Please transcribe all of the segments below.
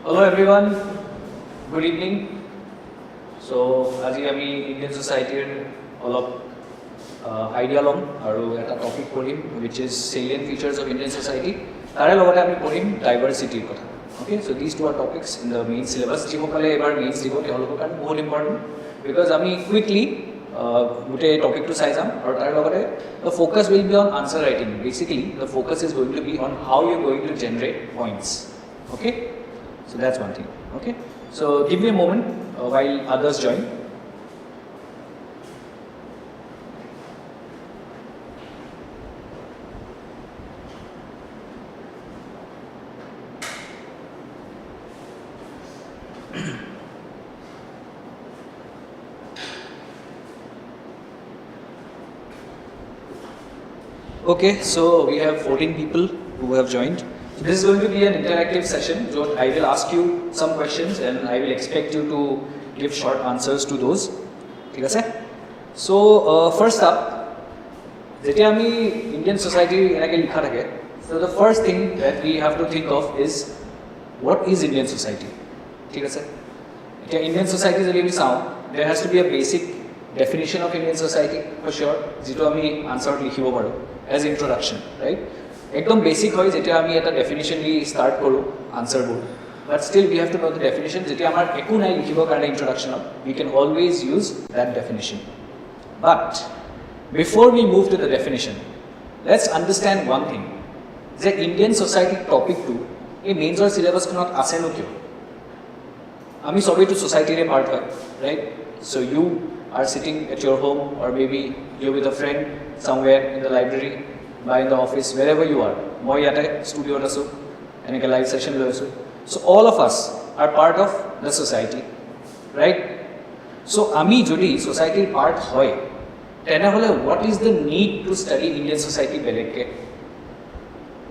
Hello everyone, good evening. So, as we Indian society idea long, a topic for him, which is salient features of Indian society. Diversity. Okay, so these two are topics in the main syllabus. More important because quickly topic to size the focus will be on answer writing. Basically, the focus is going to be on how you're going to generate points. Okay, so that's one thing. Okay, so give me a moment while others join. Okay, so we have 14 people who have joined. So this is going to be an interactive session. So I will ask you some questions and I will expect you to give short answers to those. Okay? So first up, Indian society, so the first thing that we have to think of is what is Indian society? Indian society is there has to be a basic definition of Indian society for sure. Answer as introduction, right? Ekdom basic hoy jete ami eta definition li start koru answer board, but still we have to know the definition. Jete amar eku nai likhibo karone introduction we can always use that definition. But before we move to the definition, let's understand one thing. The Indian society topic 2 a mains or syllabus cannot ase no kyo. Ami sobai to society re part hoy, right? So you are sitting at your home, or maybe you're with a friend somewhere in the library, by in the office, wherever you are. Moi yate studio asu, and a live session lo asu. So all of us are part of the society, right? So ami jodi society part hoy, tena hole what is the need to study Indian society beleke?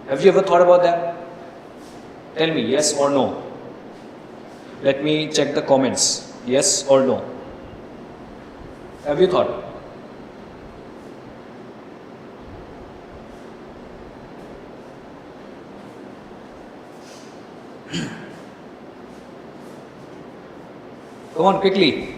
Have you ever thought about that? Tell me yes or no. Let me check the comments. Yes or no. Have you thought? Come on, quickly.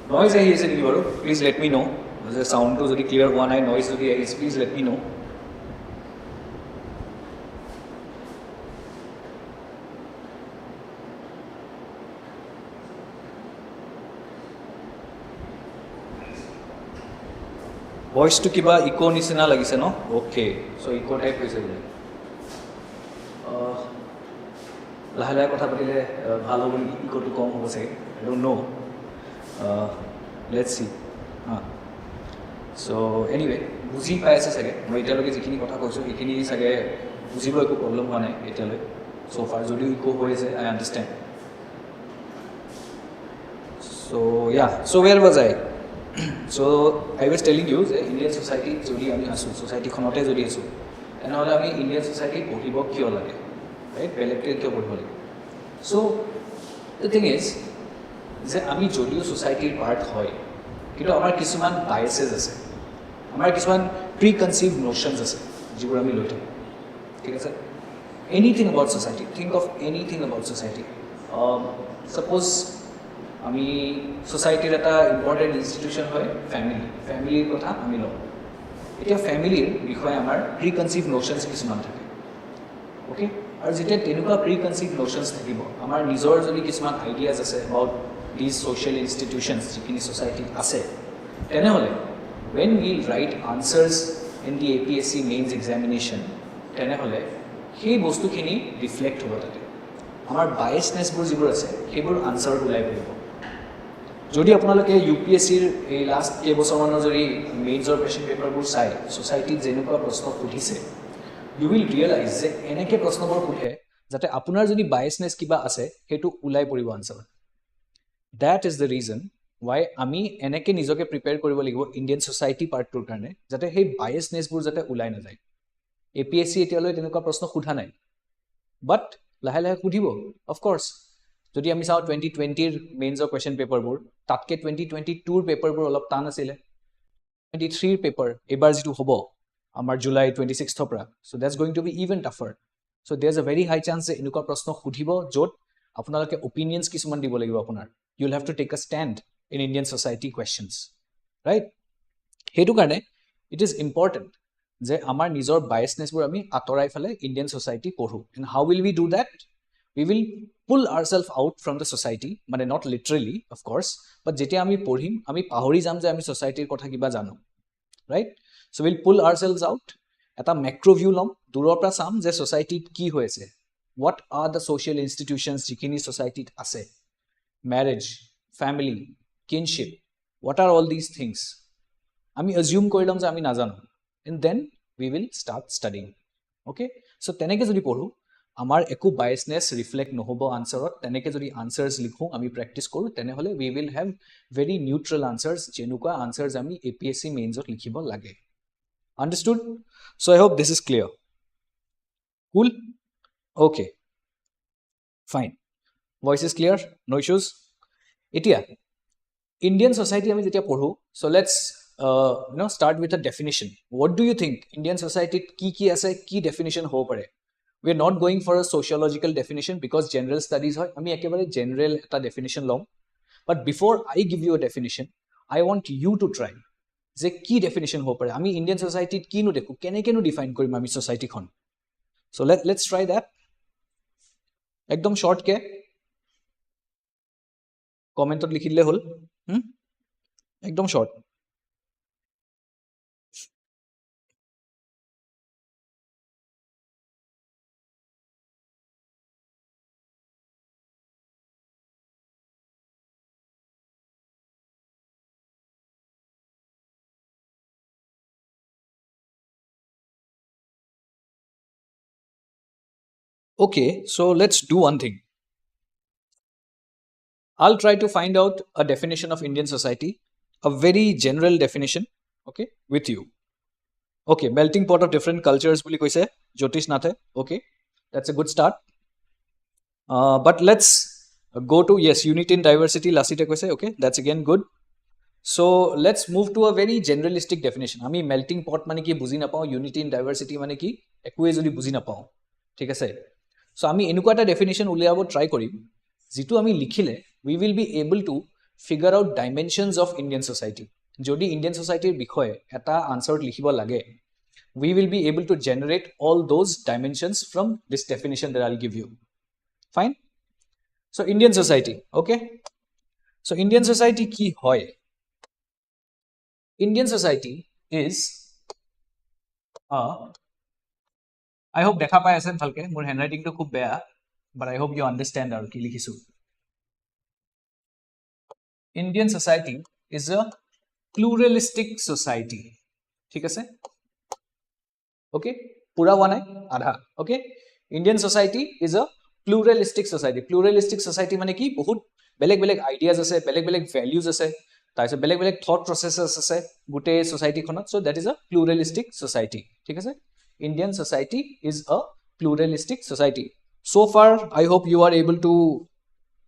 Noise is in your, please let me know. The sound to very clear one, noise to the eyes, please let me know. Voice to kiba echo nisina lagise no? Okay, so echo type hoise bole. Laha laha kotha patile bhalo boli echo to kom hobo sage. I don't know. Let's see. So anyway, buji pai ase sage. Moi eta loge jikhini kotha koisu ekhini sage bujibo eko problem howa nai eta loi. So far jodi echo hoye ase, I understand. So yeah, so where was I? So I was telling you that Indian society jodi ami asu, society khonote jodi asu, enahole ami Indian society pohibo kyo lage, right? Belekte kyo pohibo lage. So the thing is that ami jodi society part hoy, কিন্তু আমাৰ কিছুমান biases আছে, আমাৰ কিছুমান preconceived notions আছে যিবোৰ আমি লৈ থাকোঁ, ঠিক আছে? Anything about society, think of anything about society. Suppose আমি societyৰ এটা important institution হয় family, familyৰ কথা আমি লওঁ। এতিয়া familyৰ বিষয়ে আমাৰ preconceived notions কিছুমান থাকে, okay? আৰু যেতিয়া তেনেকুৱা preconceived notions থাকিব, আমাৰ নিজৰ যদি কিছুমান ideas আছে about these social institutions যিখিনি society আছে, তেনেহলে when we write answers in the APSC mains examination, তেনেহলে সেই বস্তুখিনি reflect হ'ব তাতে। আমাৰ biasnessবোৰ যিবোৰ আছে সেইবোৰ answer ওলাই পৰিব। যদি আপোনালোকে UPSCৰ এই লাষ্ট কেইবছৰমানৰ যদি মেইনছৰ কুৱেশ্যন পেপাৰবোৰ চাই, society যেনেকুৱা প্ৰশ্ন সুধিছে, you will realize যে এনেকে প্ৰশ্নবোৰ সুধে যাতে আপোনাৰ যদি biasness কিবা আছে সেইটো ওলাই পৰিব answer। That is the reason why আমি এনেকে নিজকে প্ৰিপেয়াৰ কৰিব লাগিব ইণ্ডিয়ান সোসাইটি পাৰ্টটোৰ কাৰণে যাতে সেই বায়াসনেছবোৰ যাতে ওলাই না যায়। APSC এতিয়ালৈ তেনেকুৱা প্ৰশ্ন সুধা নাই, বাট লাহে লাহে সুধিব অফ কোৰ্স। যদি আমি চাওঁ 2020 মেইনছৰ কুৱেশ্যন পেপাৰবোৰ তাতকৈ 2022 পেপাৰবোৰ অলপ টান আছিলে 23 পেপাৰ এইবাৰ যিটো হ'ব আমাৰ জুলাই 26ৰ পৰা so' that's going to be even tougher so' there is a very high chance যে এনেকুৱা প্ৰশ্ন সুধিব য'ত আপোনালোকে অপিনিয়নছ কিছুমান দিব লাগিব আপোনাৰ you will have to take a stand in Indian society questions right সেইটো কাৰণে ইট ইজ ইম্পৰ্টেণ্ট যে আমাৰ নিজৰ বায়াছনেছবোৰ আমি আঁতৰাই পেলাই ইণ্ডিয়ান ছ'চাইটি পঢ়োঁ and how will we do that we will pull ourselves out from the society মানে not literally of course but যেতিয়া আমি পঢ়িম আমি পাহৰি যাম যে আমি societyৰ কথা কিবা জানো right so we'll pull ourselves out এটা macro view লম দূৰৰ পৰা চাম যে societyত কি হৈ আছে what are the social institutions যিখিনি societyত আছে marriage family kinship what are all these things আমি assume কৰি লম যে আমি নাজানো and then we will start studying okay so তেনেকে যদি পঢ়ো আমাৰ একো বায়াছনেছ ৰিফ্লেক্ট নহ'ব আনচাৰত তেনেকৈ যদি আনচাৰ্ছ লিখোঁ আমি প্ৰেক্টিছ কৰোঁ তেনেহ'লে we will have very neutral answers যেনেকুৱা আনচাৰ্ছ আমি APSC মেইনছত লিখিব লাগে understood so' I hope this is clear cool okay fine voice is clear no' issues এতিয়া ইণ্ডিয়ান ছ'চাইটি আমি যেতিয়া পঢ়োঁ so' let's start with a definition what do you think Indian ছ'চাইটিত কি আছে কি ডেফিনেশ্যন হ'ব পাৰে we are not going for a sociological definition because general studies hoy ami ekebare general eta definition lom but before I give you a definition I want you to try je ki definition ho pare ami Indian society ki nu dekhu kene define korim ami society khon so let's try that ekdom short ke comment ot likhile hol ekdom short Okay, so let's do one thing. I'll try to find out a definition of Indian society, a very general definition, okay, with you. Okay, melting pot of different cultures, boli koise, Jyotish Nathe, okay, that's a good start. But let's go to, yes, unity in diversity, Lasite koise, okay, that's again good. So let's move to a very generalistic definition. Ami melting pot mane ki buzi na pao, unity in diversity mane ki ekue jodi buzi na pao, thik ase. So আমি এনেকুৱা এটা definition উলিয়াব try কৰিম যিটো আমি লিখিলে we will be able to figure out dimensions of Indian society যদি Indian ছ'চাইটিৰ বিষয়ে এটা আনচাৰত লিখিব লাগে we will be able to generate all those dimensions from this definition that I'll give you fine so Indian society okay so Indian society কি হয় Indian society is a I hope দেখা পাই আছেন ভালকে মোৰ হেণ্ডৰাইটিংটো খুব বেয়া but I hope you understand আৰু কি লিখিছো Indian society is a pluralistic society ঠিক আছে okay পুৰা হোৱা নাই আধা okay Indian society is a pluralistic society মানে কি বহুত বেলেগ বেলেগ আইডিয়াজ আছে বেলেগ বেলেগ ভ্যালুজ আছে তাৰপিছত বেলেগ বেলেগ থট প্ৰসেসেস আছে গোটেই সোসাইটিখনত so that is a pluralistic society ঠিক আছে Indian society is a pluralistic society. So far, I hope you are able to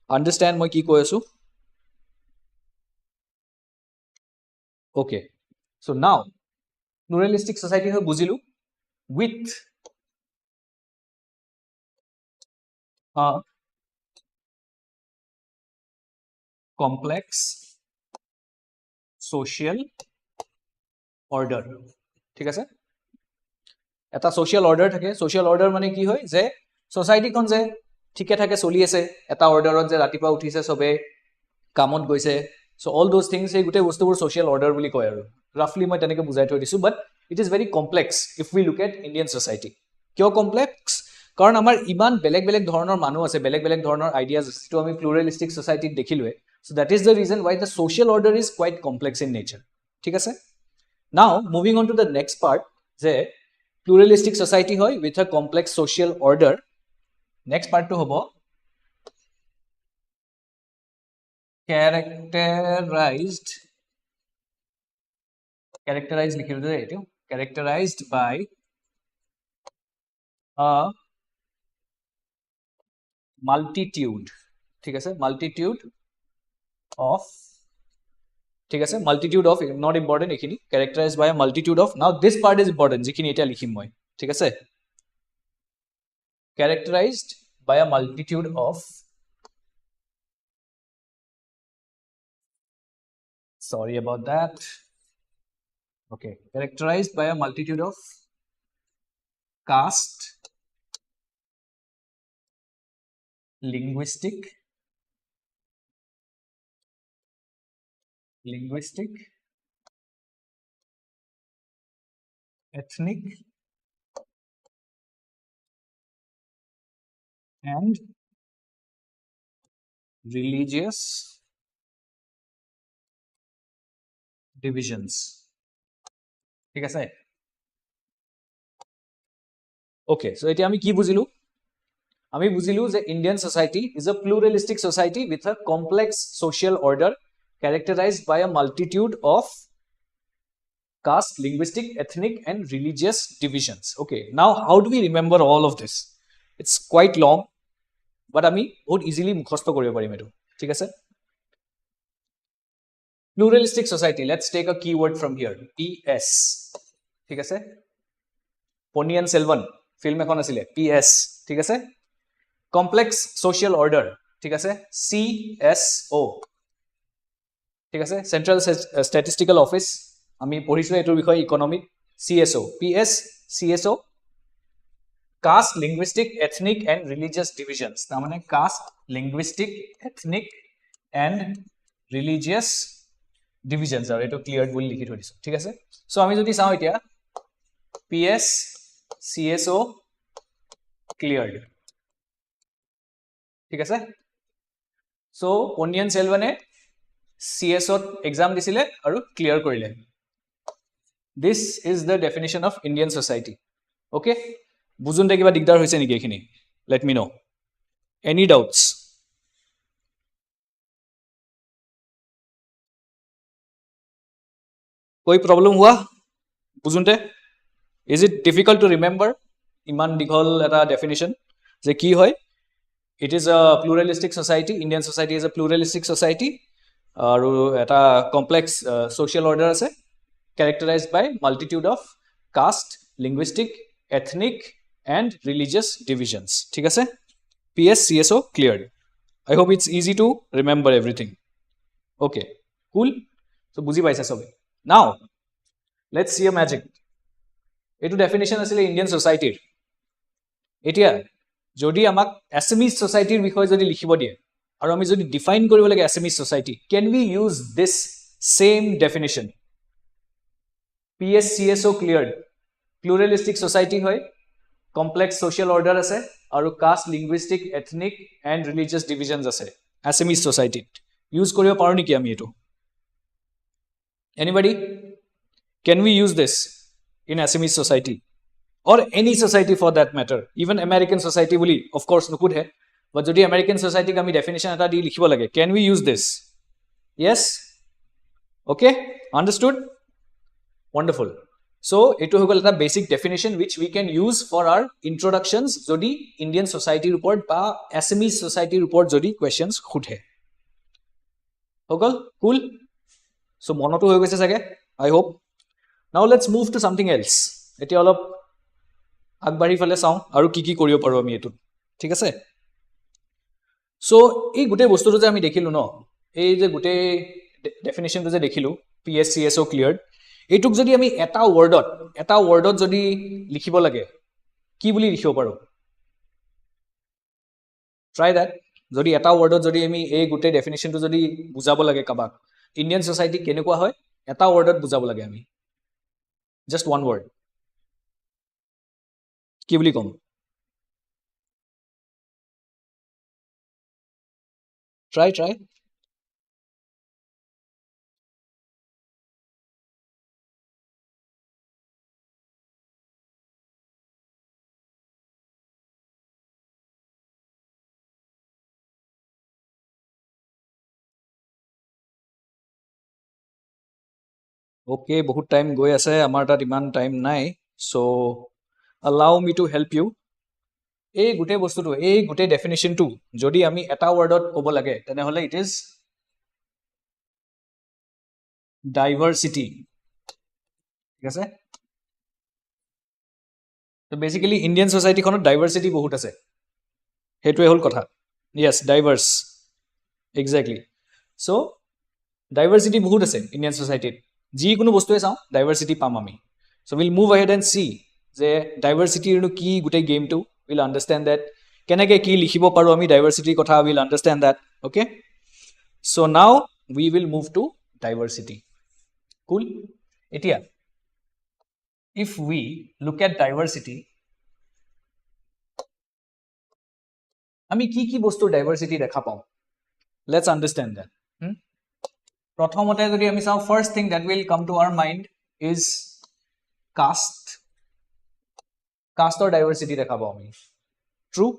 understand my key koyasu. Okay. So now, pluralistic society ho buzilu with a complex social order. ঠিক আছে এটা social order থাকে social order মানে কি হয় যে সোসাইটিখন যে ঠিকে থাকে চলি আছে এটা অর্ডারত যে ৰাতিপুৱা উঠিছে সবে কামত গৈছে সো অল দোজ থিংস এই গুটে বস্তুবোৰ সোশ্যাল অৰ্ডাৰ বুলি কয় আৰু ৰাফলি মই তেনেকে বুজাই থৈ দিছো but it is very complex if we look at Indian society কিয় কমপ্লেক্স কাৰণ আমাৰ ইমান বেলেগ বেলেগ ধৰণৰ মানুহ আছে বেলেগ বেলেগ ধৰণৰ আইডিয়াজ আছে যেটো আমি প্লুৰালিষ্টিক সোসাইটিত দেখিলোৱে so that is the reason why the social order is quite complex in nature ঠিক আছে now moving on to the next part যে pluralistic society hoy with a complex social order next part to hobo characterized by a multitude ঠিক আছে multitude of ঠিক আছে multitude of not important এখিনি characterized by a multitude of now this part is important যিখিনি এটা লিখিম মই ঠিক আছে characterized by a multitude of sorry about that okay characterized by a multitude of caste linguistic ethnic and religious divisions ঠিক আছে okay so এতিয়া আমি কি বুজিলো আমি বুজিলো যে Indian society is a pluralistic society with a complex social order characterized by a multitude of caste linguistic ethnic and religious divisions okay now how do we remember all of this it's quite long but আমি বহুত easily মুখস্থ কৰিব পাৰিম এটো ঠিক আছে pluralistic society let's take a keyword from here ps ঠিক আছে Ponniyin Selvan film এখন আছিল ps ঠিক আছে complex social order ঠিক আছে cso ঠিক আছে Central Statistical Office আমি পঢ়িছো এটোৰ বিষয় economic cso ps cso caste linguistic ethnic and religious divisions তাৰ মানে caste linguistic ethnic and religious divisions আৰু এটো ক্লিয়াৰ বুলি লিখি থৈ দিছো ঠিক আছে সো আমি যদি চাও এতিয়া ps cso cleared ঠিক আছে so Ponniyin Selvan cso exam দিছিলে আৰু ক্লিয়াৰ কৰিলে this is the definition of Indian society okay বুজুনতে কিবা দিগদাৰ হৈছে নেকি এখিনি let me know any doubts कोई प्रॉब्लम हुआ बुझुनते is it difficult to remember iman dighol eta definition je ki hoy it is a pluralistic society Indian society is a pluralistic society aru eta complex social order ase characterized by multitude of caste linguistic ethnic and religious divisions ঠিক আছে ps cso cleared I hope it's easy to remember everything okay cool so বুজি পাইছা সবে now let's see a magic etu definition asile Indian society etia jodi amak Assamese society বিষয় যদি লিখিব দিয়ে আৰু আমি যদি ডিফাইন কৰিব লাগে Assamese society can we use this same definition ps cso cleared pluralistic society hoy complex social order ase aru caste linguistic ethnic and religious divisions ase Assamese society use koribo paro niki ami etu anybody can we use this in Assamese society or any society for that matter even American society boli of course no could hai but jodi American society ka ami definition eta di likhibo lage can we use this yes okay understood wonderful so etu hogol eta basic definition which we can use for our introductions jodi Indian society report ba Assamese society report jodi questions khudhe hogol cool so monoto hoy goise sage I hope now let's move to something else etia olop agbari fale saw aru ki koriyo paro ami etu ঠিক আছে so ei gute bostu je ami dekhilu no ei je gute definition je dekhilu pscso cleared etuk jodi ami eta wordot jodi likhibo lage ki boli likhibo paro try that jodi eta wordot jodi ami ei gute definition to jodi bujabo lage kabak Indian society kenekwa hoy eta wordot bujabo lage ami just one word কি বুলি কম try okay বহুত time গৈ আছে আমাৰ তাত ইমান time নাই so allow me to help you এই গোটেই বস্তুটো এই গোটেই ডেফিনেশ্যনটো যদি আমি এটা ৱৰ্ডত ক'ব লাগে তেনেহ'লে ইট ইজ ডাইভাৰ্চিটি ঠিক আছে তো বেসিক্যালি ইন্ডিয়ান সোসাইটিখনত ডাইভাৰ্চিটি বহুত আছে সেইটোৱে হ'ল কথা yes diverse exactly so diversity বহুত আছে ইন্ডিয়ান সোসাইটিত যিকোনো বস্তুৱে চাওঁ ডাইভাৰ্চিটি পাম আমি so will move ahead and see যে ডাইভাৰ্চিটিৰনো কি গোটেই গেমটো উইল আণ্ডাৰষ্টেণ্ড দ্যাট কেনেকৈ কি লিখিব পাৰোঁ আমি ডাইভাৰ্চিটিৰ কথা will understand that okay so now we will move to diversity cool এতিয়া if we look at diversity আমি কি কি বস্তুৰ ডাইভাৰ্চিটি দেখা পাওঁ let's understand that প্ৰথমতে যদি আমি চাওঁ first thing that will come to our mind is casteৰ ডাইভাৰ্চিটি দেখা পাওঁ আমি true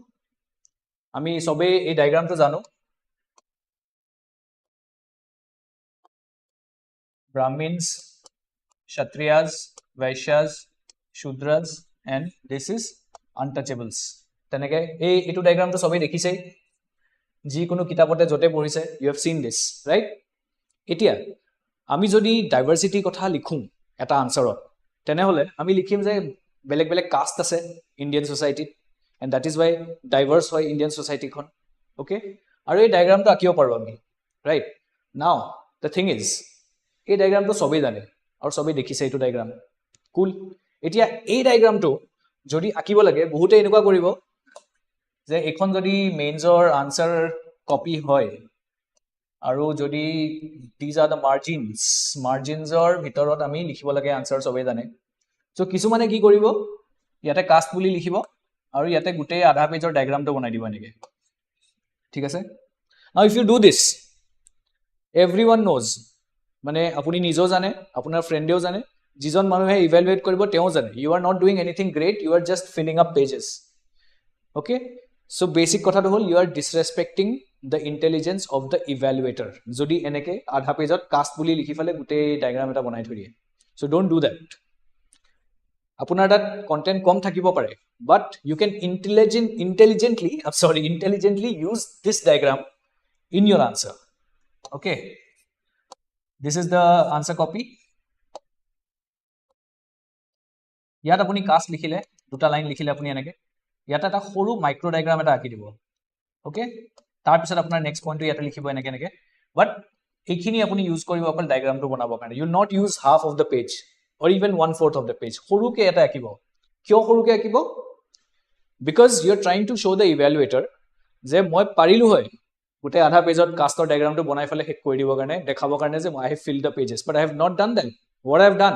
আমি সবে এই ডায়াগ্ৰামটো জানো Brahmins, Kshatriyas, Vaishyas, Shudras, and this is untouchables. তেনেকৈ এইটো ডায়াগ্ৰামটো সবেই দেখিছে যিকোনো কিতাপতে য'তে পঢ়িছে you have seen this right এতিয়া আমি যদি ডাইভাৰ্চিটিৰ কথা লিখোঁ এটা আনচাৰত তেনেহ'লে আমি লিখিম যে বেলেগ বেলেগ কাষ্ট আছে ইণ্ডিয়ান ছ'চাইটিত and that is why diverse হয় ইণ্ডিয়ান ছ'চাইটিখন অ'কে আৰু এই ডায়াগ্ৰামটো আঁকিব পাৰোঁ আমি right now the thing is এই ডায়াগ্ৰামটো সবেই জানে আৰু সবেই দেখিছে এইটো ডায়াগ্ৰাম কুল এতিয়া এই ডায়াগ্ৰামটো যদি আঁকিব লাগে বহুতে এনেকুৱা কৰিব যে এখন যদি মেইনছৰ আনসাৰ কপি হয় আৰু যদি দিজ আৰ দ্য মাৰ্জিনছৰ ভিতৰত আমি লিখিব লাগে আনসাৰ সবেই জানে সো কিছুমানে কি কৰিব ইয়াতে কাষ্ট বুলি লিখিব আৰু ইয়াতে গোটেই আধা পেজৰ ডায়াগ্ৰামটো বনাই দিব এনেকৈ ঠিক আছে now if you do this everyone knows মানে আপুনি নিজেও জানে আপোনাৰ ফ্ৰেণ্ডেও জানে যিজন মানুহে ইভ্যালুৱেট কৰিব তেওঁ জানে you are not doing anything great you are just filling up pages okay so basic কথাটো হ'ল you are disrespecting the intelligence of the evaluator যদি এনেকৈ আধা পেজত কাষ্ট বুলি লিখি পেলাই গোটেই ডায়াগ্ৰাম এটা বনাই থৈ দিয়ে সো ডোণ্ট ডু দেট আপোনাৰ তাত কণ্টেণ্ট কম থাকিব পাৰে but you can intelligently use this diagram in your answer okay this is the answer copy ইয়াত আপুনি কাষ্ট লিখিলে দুটা লাইন লিখিলে আপুনি এনেকৈ ইয়াতে এটা সৰু মাইক্ৰ ডায়াগ্ৰাম এটা আঁকি দিব অ'কে তাৰপিছত আপোনাৰ নেক্সট পইণ্টটো ইয়াতে লিখিব এনেকৈ এনেকৈ বাট এইখিনি আপুনি ইউজ কৰিব অকল ডায়াগ্ৰামটো বনাবৰ কাৰণে you not use half of the page or even 1/4 of the page সৰুকৈ এটা আঁকিব কিয় সৰুকৈ আঁকিব because you are trying to show' the evaluator যে মই পাৰিলোঁ হয় গোটেই আধা পেজত কাষ্টৰ ডায়াগ্ৰামটো বনাই পেলাই শেষ কৰি দিবৰ কাৰণে দেখাবৰ কাৰণে যে I have fill the pages but I have not done that what I have done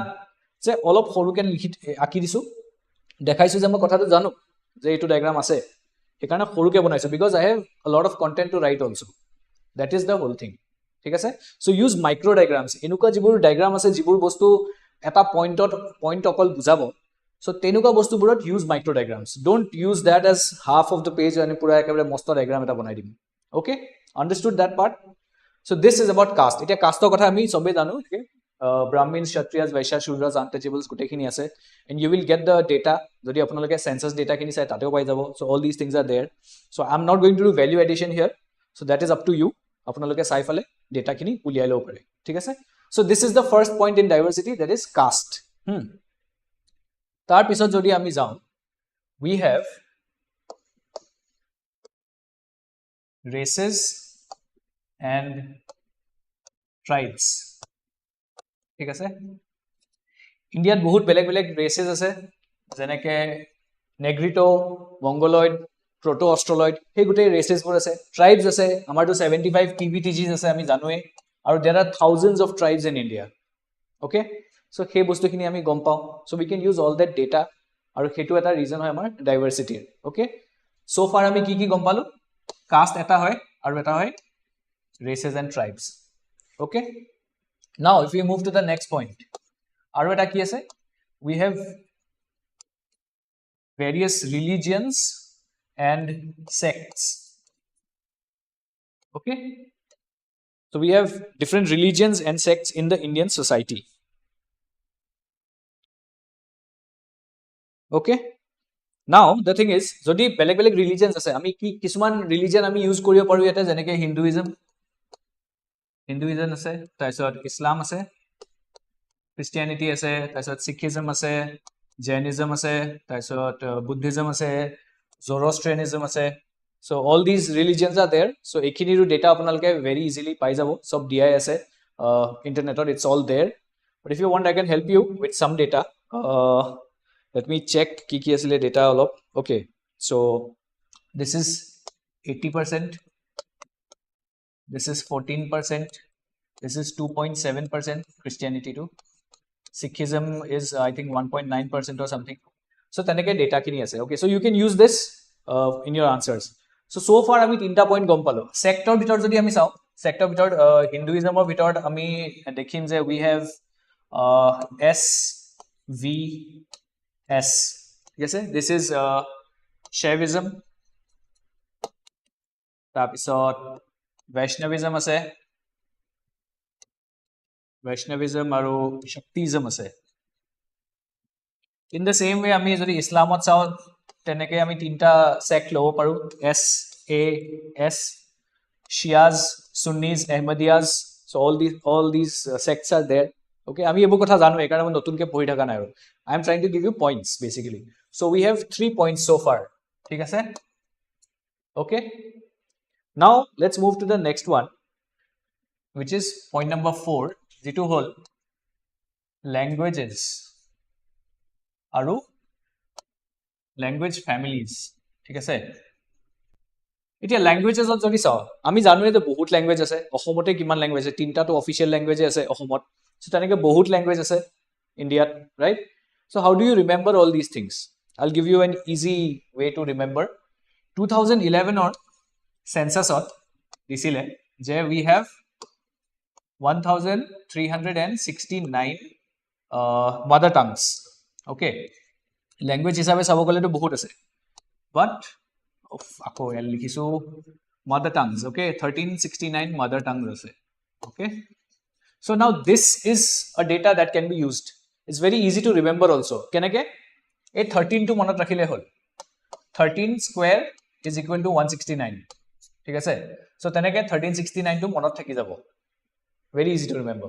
যে অলপ সৰুকৈ লিখি আঁকি দিছোঁ দেখাইছোঁ যে মই কথাটো জানো যে এইটো ডায়াগ্ৰাম আছে সেইকাৰণে সৰুকৈ বনাইছোঁ because I have a lot of content to write also' that is the whole thing ঠিক আছে চ' ইউজ মাইক্ৰ' ডায়াগ্ৰামছ এনেকুৱা যিবোৰ ডায়াগ্ৰাম আছে যিবোৰ বস্তু এটা পইণ্ট অকল বুজাব চ' তেনেকুৱা বস্তুবোৰত use micro' diagrams don't use that as half of the page মানে পূৰা একেবাৰে মস্ত ডায়াগ্ৰাম এটা বনাই দিম okay understood that part so this is about caste এতিয়া কাষ্টৰ কথা আমি সবে জানো okay brahmins kshatriyas vaishyas shudras untouchables গোটেইখিনি আছে and you will get the data যদি আপোনালোকে census data খিনি চাই তাতেও পাই যাব so all these things are there so I'm not going to do value addition here so that is up to you আপোনালোকে চাই ফলে data খিনি উলিয়াই লব পাৰে ঠিক আছে so this is the first point in diversity that is caste তাৰ পিছত যদি আমি যাওঁ we have races and tribes ঠিক আছে ইণ্ডিয়াত বহুত বেলেগ বেলেগ ৰেচেছ আছে যেনেকৈ নেগ্ৰিটো মংগলয়েড প্ৰটো অষ্ট্ৰলয়েড সেই গোটেই ৰেচেছবোৰ আছে ট্ৰাইবছ আছে আমাৰতো 75 PVTGs আছে আমি জানোৱেই আৰু there are thousands of tribes in India okay so' সেই বস্তুখিনি আমি গম পাওঁ so' we can use all that data আৰু সেইটো এটা ৰিজন হয় আমাৰ ডাইভাৰ্চিটিৰ অ'কে চ' ফাৰ আমি কি গম পালোঁ কাষ্ট এটা হয় আৰু এটা হয় races and tribes okay now if we move to the next point aru eta ki ase we have various religions and sects okay so we have different religions and sects in the Indian society okay Now the thing is যদি বেলেগ বেলেগ ৰিলিজিয়নছ আছে আমি কি কিছুমান religion আমি use কৰিব পাৰো ইয়াতে যেনেকৈ হিন্দুইজম আছে তাৰপিছত ইছলাম আছে খ্ৰীষ্টিয়ানিটি আছে তাৰপিছত শিখিজম আছে জৈনিজম আছে তাৰপিছত বুদ্ধিজম আছে জৰ'ষ্ট্ৰিয়ানিজম আছে so all these religions are there so ekhiniru data apnaloke very easily pai jabo sob diai ase internet it's all there but if you want I can help you with some data let me check ki asile data olop okay so this is 80% this is 14% this is 2.7% Christianity too Sikhism is I think 1.9% or something so taneke data kini ase okay so you can use this in your answers so far আমি তিনটা point গম পালো sector ভিতৰত যদি আমি চাওঁ sector ভিতৰত হিন্দুইজমৰ ভিতৰত আমি দেখিম যে we have SVS ঠিক আছে this is Shaivism তাৰপিছত Vaishnavism আছে Vaishnavism আৰু Shaktism আছে in the same way আমি যদি ইছলামত চাওঁ তেনেকে আমি তিনটা সেক্ট লব পাৰো SAS Shias Sunnis Ahmadiyas so all these sects are there okay আমি এবোৰ কথা জানো একাৰণে মই নতুনকে পঢ়ি থাকা নাই আৰু I am trying to give you points basically so we have 3 points so far ঠিক আছে okay now let's move to the next one which is point number 4 যেটো হল languages আৰু language families ঠিক আছে এতিয়া ল্যাঙ্গুৱেজেছত যদি চাও আমি জানোৱে যে বহুত ল্যাঙ্গুৱেজ আছে অসমতে কিমান ল্যাঙ্গুৱেজ আছে তিনটা তো অফিশিয়াল ল্যাঙ্গুৱেজ আছে অসমত সো তেনেকে বহুত ল্যাঙ্গুৱেজ আছে ইন্ডিয়াত right so how do you remember all this things I'll give you an easy way to remember 2011 or census disile je we have 1369 mother tongues okay language hisabe sabo gole to bahut ase but ako el likhisu mother tongues okay 1369 mother tongues ase okay so now this is a data that can be used it's very easy to remember also kenake a 13 to monot rakhile hol 13 square is equal to 169 ঠিক আছে so teneke 1369 to monot thaki jabo very easy to remember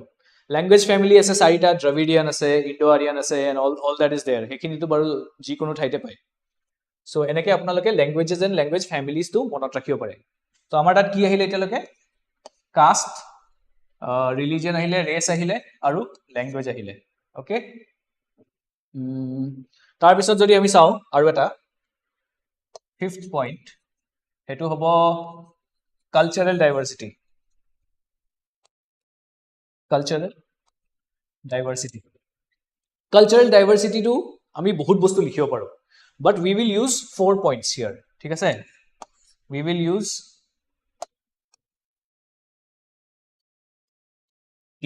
language family ase sarita dravidian ase indo-aryan ase and all that is there hekhini to baru ji kono thaite pai so eneke apnaloke languages and language families to monot rakhibo pare so amar tat ki ahile etaloke caste religion ahile race ahile aru language ahile okay tar bisot jodi ami sao aru eta fifth point hetu hobo cultural diversity to আমি বহুত বস্তু লিখিব পাৰো but we will use 4 points here ঠিক আছে we will use D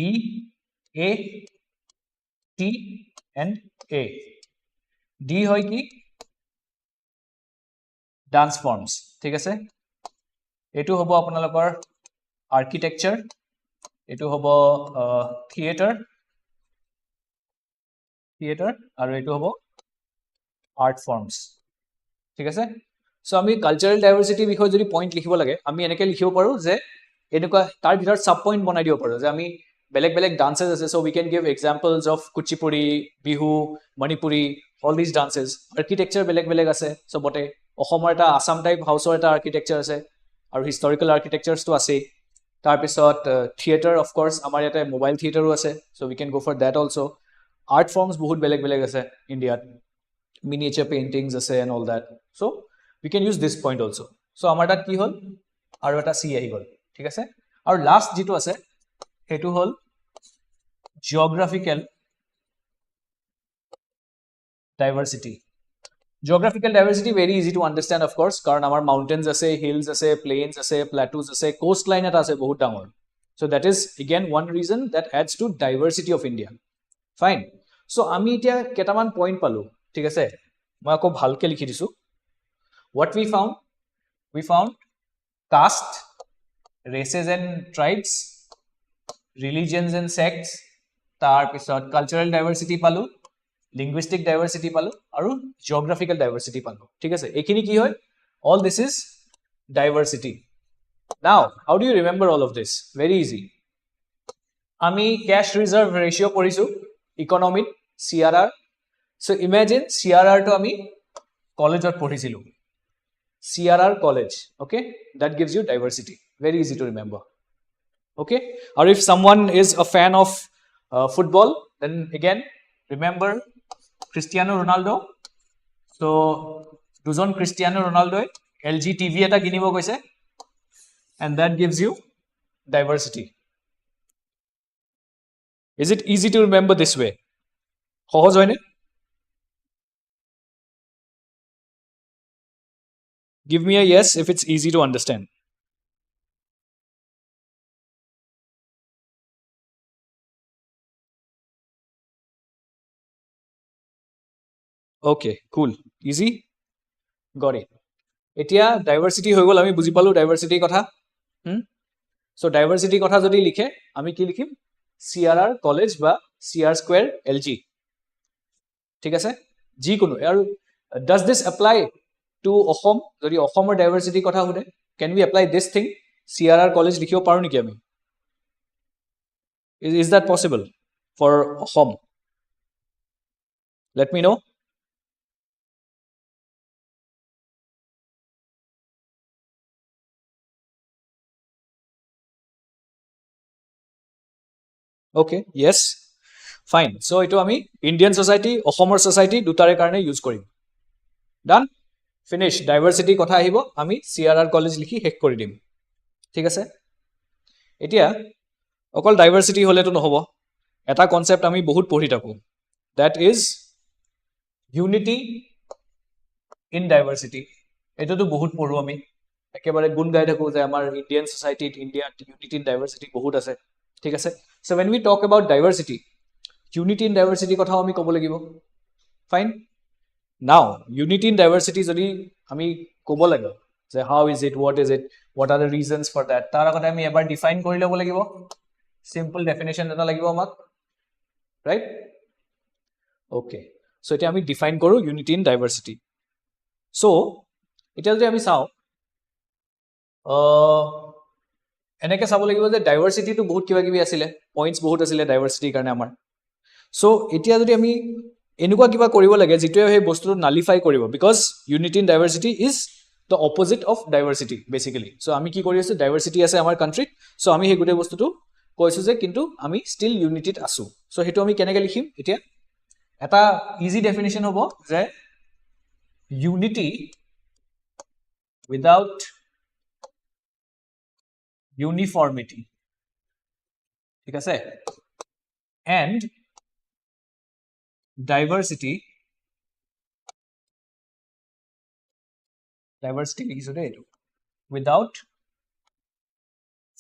A T and A D হয় কি dance forms ঠিক আছে এটো হবো আপোনালোকৰ architecture এটো হবো theater আৰু এটো হবো art forms ঠিক আছে সো আমি কালচাৰাল ডাইভাৰ্সিটি বিষয় যদি পয়েন্ট লিখিব লাগে আমি এনেকে লিখিব পাৰো যে এনেকুৱা তাৰ ভিতৰত সাব পয়েন্ট বনাই দিব পাৰো যে আমি বেলেগ বেলেগ ডান্সেস আছে so we can give examples of Kuchipudi Bihu Manipuri all these dances architecture বেলেগ বেলেগ আছে সবতে অসমৰ এটা আসাম টাইপ হাউসৰ এটা আৰ্কিটেকচাৰ আছে আৰু হিষ্টৰিকেল আৰ্কিটেকচাৰস তো আছে তাৰ পিছত থিয়েটাৰ অফ কোৰ্স আমাৰ ইয়াতে মোবাইল থিয়েটাৰো আছে so we can go for that also art forms বহুত বেলেগ বেলেগ আছে ইন্ডিয়াত miniature paintings ase and all that so we can use this point also so amar tat ki hol aru eta c ahi gol thik ase aru last jitu ase hetu hol geographical diversity very easy to understand of course karon amar mountains ase hills ase plains ase plateaus ase coastline eta ase bahut dangor so that is again one reason that adds to diversity of India fine so ami etia ketaman point palu ঠিক আছে মই আকৌ ভালকে লিখি দিছো what we found caste races and tribes religions and sects tar pisot cultural diversity palu linguistic diversity পালো আৰু geographical diversity পালো ঠিক আছে এইখিনি কি হয় all this is diversity now how do you remember all of this very easy আমি cash reserve ratio পঢ়িছো economy CRR so imagine CRR to আমি কলেজত পঢ়িছিলো CRR college okay that gives you diversity very easy to remember okay or if someone is a fan of football then again remember Cristiano Ronaldo so দুজন Cristiano Ronaldo LG TV এটা কিনিব কৈছে and that gives you diversity is it easy to remember this way সহজ হয়নে give me a yes if it's easy to understand okay cool easy got it এতিয়া ডাইভাৰ্সিটি হৈ গল আমি বুজি পালো ডাইভাৰ্সিটিৰ কথা সো ডাইভাৰ্সিটিৰ কথা যদি লিখে আমি কি লিখিম CRR কলেজ বা CR স্কয়াৰ LG ঠিক আছে জি কোনো আৰু does this apply to Assam যদি অসমৰ ডাইভাৰ্সিটিৰ কথা শুনে can we apply this thing CRR college লিখিব পাৰো নেকি আমি is that possible for Assam let me know okay yes fine so eto ami Indian society Ohomor society dutare karone use korim done finish diversity kotha ahibo ami CRR college likhi hek kori dim thik ase etia okol diversity hole to nohobo eta concept ami bahut pori taku that is unity in diversity eto to bahut poru ami ekebare gun gai thaku je amar Indian society India unity in diversity bahut ase ঠিক আছে so when we talk about diversity unity in diversity কথা আমি কব লাগিব fine now unity in diversity যদি আমি কব লাগে যে how is it what are the reasons for that তাৰ আগতে আমি এবাৰ ডিফাইন কৰি লব লাগিব simple definition এটা লাগিব আমাক right okay so এটা আমি ডিফাইন কৰো unity in diversity so এটা যদি আমি চাও এনেকে চাব লাগিব যে ডাইভাৰ্সিটি তো বহুত কিবা কিবি আছিল পইণ্টস বহুত আছিল ডাইভাৰ্সিটিৰ কাৰণে আমাৰ সো এতিয়া যদি আমি এনেকুৱা কিবা কৰিব লাগে যেটোৱে সেই বস্তুটো নালিফাই কৰিব because unity in diversity is the opposite of diversity basically so আমি কি কৰি আছো ডাইভাৰ্সিটি আছে আমাৰ কান্ট্ৰিত সো আমি সেই গোটেই বস্তুটো কৈছো যে কিন্তু আমি ষ্টিল ইউনিটিত আছো সো হেতু আমি কেনেকৈ লিখিম এতিয়া এটা ইজি ডেফিনিশন হ'ব যে ইউনিটি উইদাউট uniformity ঠিক আছে and diversity লিখিছো দেই without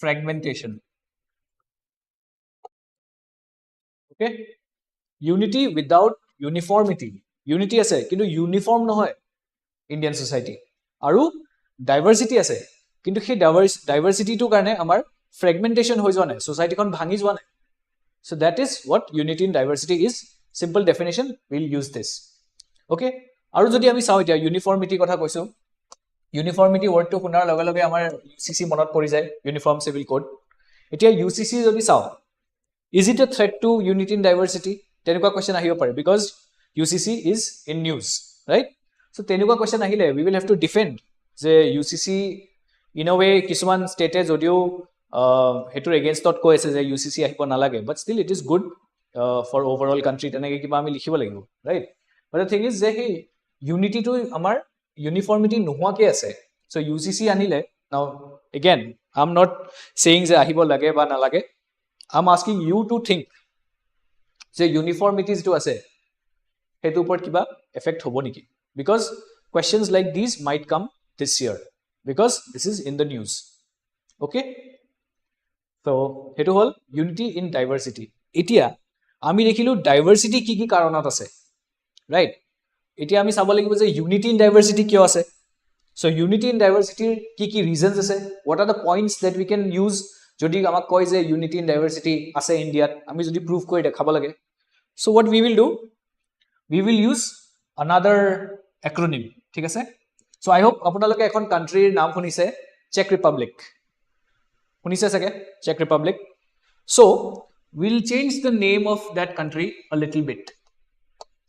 fragmentation okay unity without uniformity unity আছে কিন্তু ইউনিফর্ম নহয় ইন্ডিয়ান সোসাইটি আৰু ডাইভাৰ্সিটি আছে কিন্তু সেই ডাইভাৰ্সিটি টু কাৰণে আমাৰ ফ্ৰেগমেন্টেশন হৈ যোৱা নাই সোসাইটিখন ভাঙি যোৱা নাই so that is what unity in diversity is simple definition we'll use this okay আৰু যদি আমি চাও এতিয়া ইউনিফৰ্মিটি কথা কৈছো ইউনিফৰ্মিটি ওয়াৰ্ড টু শুনাৰ লগে লগে আমাৰ UCC মনত পৰি যায় ইউনিফর্ম সিভিল কোড এতিয়া UCC যদি চাও is it a threat to unity in diversity তেনেকুৱা কোৱেশ্চন আহিব পাৰে because UCC is in news right so তেনেকুৱা কোৱেশ্চন আহিলে we will have to defend যে UCC in a way কিছুমান ষ্টেটে যদিও হেতুৰ এগেইনষ্টত কৈ আছে যে UCC আহিব নালাগে but still it is good for overall country তেনেকৈ কিবা আমি লিখিব লাগিব right but the thing is যে হে unity to আমাৰ uniformity নোহোৱাকে আছে so UCC আনিলে now again I'm not saying যে আহিব লাগে বা নালাগে I'm asking you to think যে uniformities to আছে হেতু ওপৰত কিবা এফেক্ট হ'ব নেকি because questions like these might come this year because this is in the news okay so hetu hol unity in diversity etia ami dekhilu diversity ki ki karonat ase right etia ami sabo lagibo je unity in diversity kyo ase so unity in diversity ki ki reasons ase what are the points that we can use jodi amak koi je unity in diversity ase india ami jodi prove koi dekhaba lage so what we will do we will use another acronym. ঠিক আছে? So I hope আপোনালোকে এখন countryৰ নাম শুনিছে, Czech Republic. শুনিছে চাগে? Czech Republic. So we'll change the name of that country a little bit.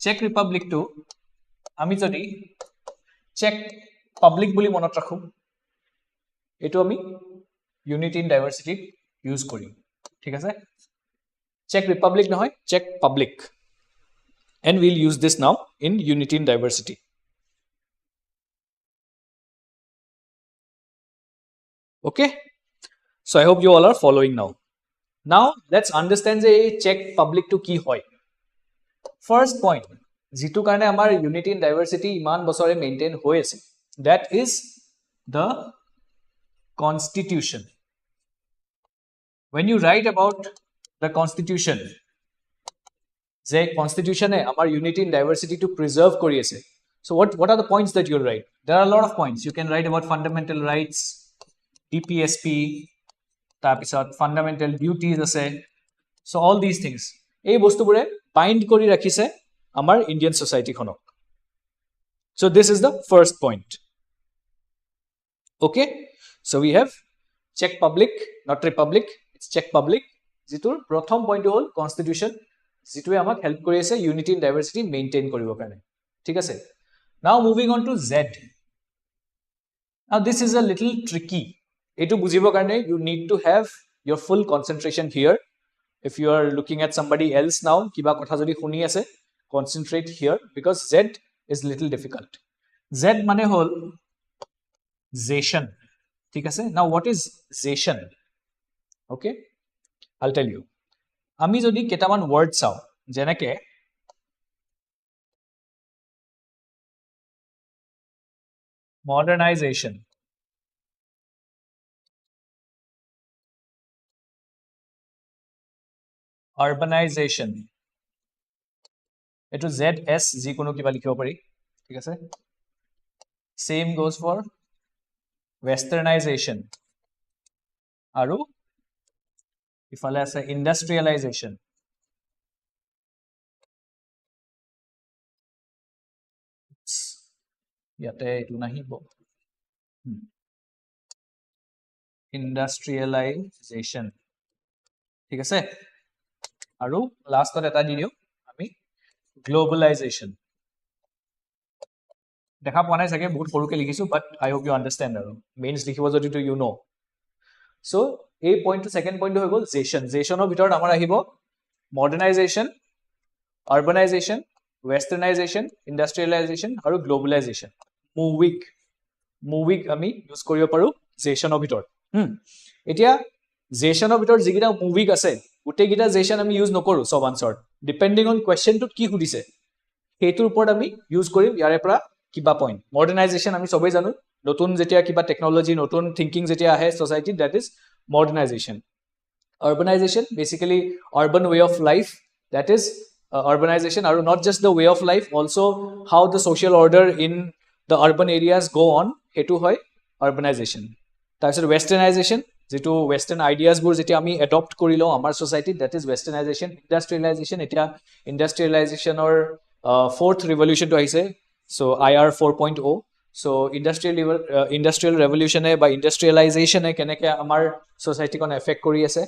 Czech Republic to আমি যদি Czech Public বুলি মনত ৰাখো, এটো আমি Unity in Diversity ইউজ কৰিম। ঠিক আছে? Czech Republic নহয়, Czech Public. And we'll use this now in Unity in Diversity. Okay? So I hope you all are following now. Now let's understand the Czech Public to ki hoy. First point, jitu karone amar Unity in Diversity iman bosore maintain hoy ase, that is the Constitution. When you write about the Constitution, the Constitution e amar Unity in Diversity to preserve kori ase. So what are the points that you'll write? There are a lot of points. You can write about fundamental rights, DPSP, তাৰপিছত fundamental duties আছে. So all these things, এই বস্তুবোৰে bind কৰি ৰাখিছে আমাৰ Indian society খনক. So this is the first point. Okay? So we have Czech Public, not Republic, it's Czech Public. যিটোৰ প্ৰথম পইণ্টটো হ'ল Constitution, যিটোৱে আমাক হেল্প কৰি আছে Unity in Diversity মেইনটেইন কৰিবৰ কাৰণে। ঠিক আছে? Now moving on to Z. Now this is a little tricky. Etu bujibo karne you need to have your full concentration here. If you are looking at somebody else now, kiba kotha jodi khuni ase, concentrate here because Z is little difficult. Z mane hol zation. Thik ase? Now what is zation? Okay, I'll tell you. Ami jodi ketaman word sao jeneke modernization, urbanization, eto ZS jikono kiba likhibo pari. Thik ase? Same goes for westernization aru ifale ase industrialization. Yate etu nahibo. Industrialization. ঠিক আছে? আৰু লাষ্টত এটা দি দিও আমি globalization. দেখা পোৱা নাই চাগে, বহুত সৰুকে লিখিছো, but I hope you understand আৰু মেইনছ লিখিব যদি তো you know. So এই পইণ্টটো সেকেন্ড পইণ্টটো হৈ গ'ল zation. Zationৰ ভিতৰত আমাৰ আহিব modernization, urbanization, westernization, industrialization আৰু globalization. Moving আমি ইউজ কৰিব পাৰো zationৰ ভিতৰত। এতিয়া zationৰ ভিতৰত যিকিটা moving আছে গোটেই গিটা zation আমি ইউজ নকৰো সব আনসাৰত, ডিপেন্ডিং অন কোৱেশ্চনটোত কি সুধিছে সেইটোৰ ওপৰত আমি ইউজ কৰিম ইয়াৰে পৰা কিবা পইণ্ট। মডাৰ্নাইজেশ্যন আমি সবেই জানো, নতুন যেতিয়া কিবা টেকনলজি নতুন থিংকিং যেতিয়া আহে সোসাইটিত, that is modernisation. urbanization basically urban way of life, that is urbanization, or not just the way of life, also how the social order in the urban areas go on, hetu hoy urbanization. তাৰপিছত westernization, যেটো western ideas বোৰ যেতিয়া আমি adopt কৰিলো আমাৰ society, that is westernization. Industrialization, এতিয়া industrialization or fourth revolution to আহিছে, so IR 4.0. so industrial revolution এ বা industrialization এ কেনেকে আমাৰ society kon affect কৰি আছে।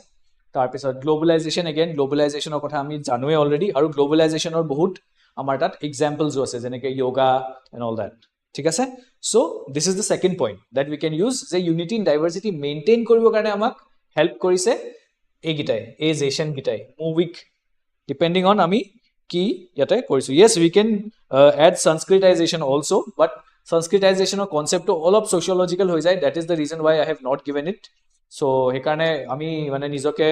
তাৰপিছত গ্লোবালাইজেশ্যন, এগেইন গ্লোবালাইজেশ্যনৰ কথা আমি জানোৱে অলৰেডি, আৰু গ্লোবালাইজেশ্যনৰ বহুত আমাৰ তাত এক্সাম্পলছো আছে যেনেকে য়োগা এণ্ড অল দ্যাট। ঠিক আছে? So this is the second point that we can use, যে ইউনিটি ইন ডাইভাৰ্চিটি মেইনটেইন কৰিবৰ কাৰণে আমাক হেল্প কৰিছে এইকেইটাই, এই জেশ্যন গিটাই, মুভিক ডিপেন্ডিং অন আমি কি ইয়াতে কৰিছো। Yes, we can add Sanskritisation also, but সংস্কৃতাইজেশ্যনৰ কনচেপ্টটো অলপ ছচিয়লজিকেল হৈ যায়, that is the reason why I have not given it. So সেইকাৰণে আমি মানে নিজকে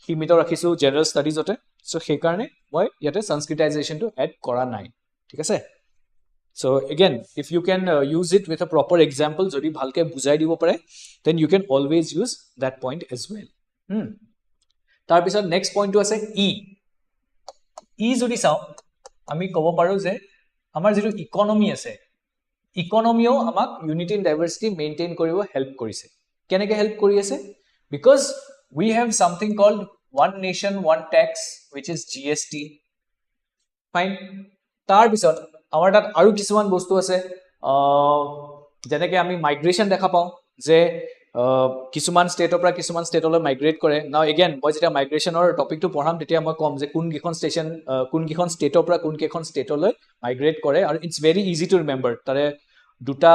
সীমিত ৰাখিছো জেনাৰেল ষ্টাডিজতে, সো সেইকাৰণে মই ইয়াতে সংস্কৃতাইজেশ্যনটো এড কৰা নাই। ঠিক আছে? So again if you can use it with a proper example, যদি ভালকে বুজাই দিব পাৰে, then you can always use that point as well. তাৰপিছত নেক্সট পইণ্টটো আছে ই যদি চাওঁ আমি ক'ব পাৰো যে আমাৰ যিটো ইকনমি আছে, ইকনমিও আমাক ইউনিটি ইন ডাইভাৰ্চিটি মেইনটেইন কৰিব হেল্প কৰিছে। কেনেকে হেল্প কৰি আছে? Because we have something called one nation one tax, which is GST. Fine. তাৰ পিছত আমাৰ তাত আৰু কিছুমান বস্তু আছে যেনেকৈ আমি মাইগ্ৰেশ্যন দেখা পাওঁ যে কিছুমান ষ্টেটৰ পৰা কিছুমান ষ্টেটলৈ মাইগ্ৰেট কৰে নাও এগেইন মই যেতিয়া মাইগ্ৰেশ্যনৰ টপিকটো পঢ়াম তেতিয়া মই ক'ম যে কোনকেইখন ষ্টেটৰ পৰা কোনকেইখন ষ্টেটলৈ মাইগ্ৰেট কৰে আৰু it's very easy to remember তাৰে দুটা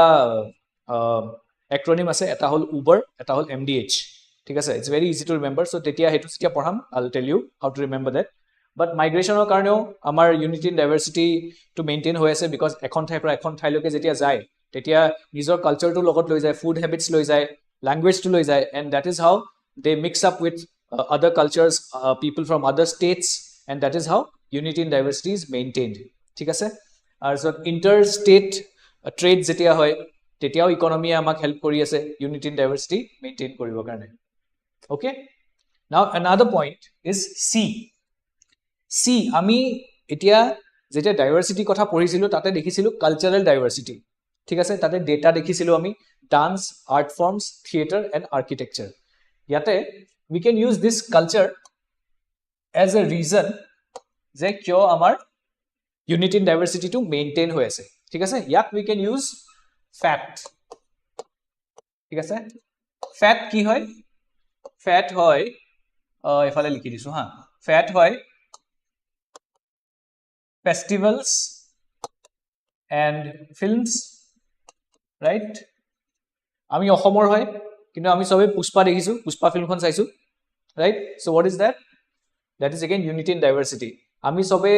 এক্ৰনিম আছে এটা হ'ল উবাৰ এটা হ'ল MDH ঠিক আছে it's very easy to remember so' তেতিয়া সেইটো যেতিয়া পঢ়াম I will tell you how to remember that but মাইগ্ৰেশ্যনৰ কাৰণেও আমাৰ ইউনিটি ইন ডাইভাৰ্চিটিটো মেইনটেইন হৈ আছে বিকজ এখন ঠাইৰ পৰা এখন ঠাইলৈকে যেতিয়া যায় তেতিয়া নিজৰ কালচাৰটোৰ লগত লৈ যায় ফুড হেবিটছ লৈ যায় লেংগুৱেজটো লৈ যায় and that is how they mix up with আদাৰ কালচাৰ্ছ পিপল ফ্ৰম আদাৰ states and that is how unity in diversity is maintained ঠিক আছে তাৰপিছত ইণ্টাৰ ষ্টেট ট্ৰেড যেতিয়া হয় তেতিয়াও ইকনমিয়ে আমাক হেল্প কৰি আছে ইউনিটি ইন ডাইভাৰ্চিটি মেইনটেইন কৰিবৰ কাৰণে অ'কে নাও এনাডাৰ পইণ্ট ইজ চি আমি এতিয়া যেতিয়া ডাইভাৰ্চিটিৰ কথা পঢ়িছিলোঁ তাতে দেখিছিলোঁ কালচাৰেল ডাইভাৰ্চিটি ঠিক আছে তাতে ডেটা দেখিছিলোঁ আমি dance art forms theatre and architecture ইয়াতে we can use this culture as a reason যে কিয় আমাৰ ইউনিটি ইন ডাইভাৰ্চিটিটো মেইনটেইন হৈ আছে ঠিক আছে ইয়াক উই কেন ইউজ ফ্যাক্ট ঠিক আছে ফ্যাক্ট কি হয় ফ্যাক্ট হয় এফালে লিখি দিছো হা ফ্যাক্ট হয় festivals and films right আমি অসমৰ হয় কিন্তু আমি সবে পুষ্পা দেখিছো পুষ্পা ফিল্মখন চাইছো right so what is that is again unity in diversity আমি সবে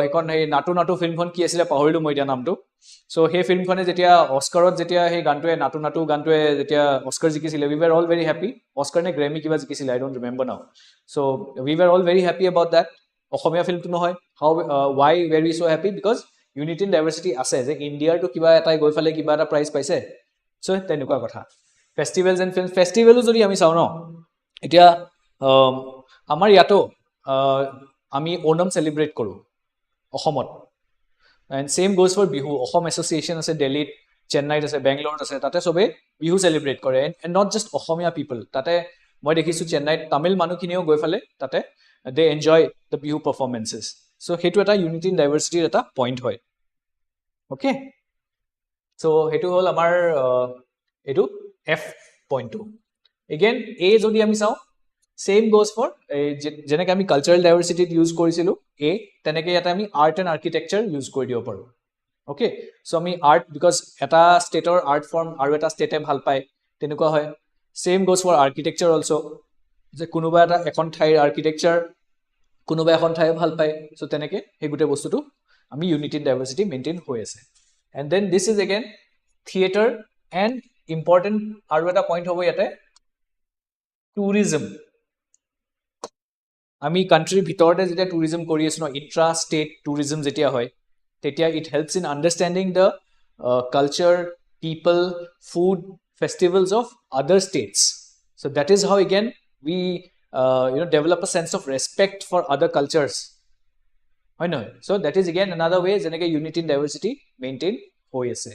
এখন এই নাটু নাটু ফিল্মখন কি আছিল পাহৰিলো মই এতিয়া নামটো সো সেই ফিল্মখনে যেতিয়া অস্কাৰত যেতিয়া সেই গানটোৱে নাটু নাটু গানটোৱে যেতিয়া অস্কাৰ জিকিছিল we were all very happy Oscar নে গ্ৰেমি কিবা জিকিছিল I don't remember now so we were all very happy about that অসমীয়া ফিল্মটো নহয় how why were we so happy because unity in diversity আছে যে ইন্ডিয়াৰ তো কিবা এটাই গৈ ফালে কিবা এটা প্ৰাইজ পাইছে সো তেনেকুৱা কথা ফেষ্টিভেলছ এণ্ড ফিল্ম ফেষ্টিভেলো যদি আমি চাওঁ ন এতিয়া আমাৰ ইয়াতো আমি ওনম সেলিব্ৰেট কৰো অসমত and same goes for Bihu Assam association আছে দিল্লীত চেন্নাইত আছে বেংগলোৰত আছে তাতে সবে বিহু সেলিব্ৰেট কৰে and not just Asomiya people তাতে মই দেখিছো চেন্নাইত তামিল মানুহখিনিও গৈ ফালে তাতে they enjoy the bihu performances so hetu eta unity in diversity eta point hoy okay so hetu hol amar etu f point 2 again a jodi ami saw same goes for jeneke ami cultural diversity use korisilu a teneke eta ami art and architecture use kori dio paru okay so ami art because eta state or art form aru eta state e bhal pai tenukwa hoy same goes for architecture also যে কোনোবা এটা এখন ঠাইৰ architecture কোনোবা এখন ঠাই ভাল পায় সো তেনেকে হে গুটে বস্তুটো আমি ইউনিটি ইন ডাইভাৰ্চিটি মেইনটেইন হৈ আছে and then this is again theatre and important আৰু এটা পইণ্ট হ'ব ইয়াতে টুৰিজম আমি কাণ্ট্ৰিৰ ভিতৰতে যেতিয়া টুৰিজম কৰি আছো ন ইন্ট্ৰা ষ্টেট টুৰিজম যেতিয়া হয় তেতিয়া it helps in understanding the culture people food festivals of আদাৰ states so that is how again we develop a sense of respect for other cultures I know so that is again another way jeneke unity in diversity maintain hoi ase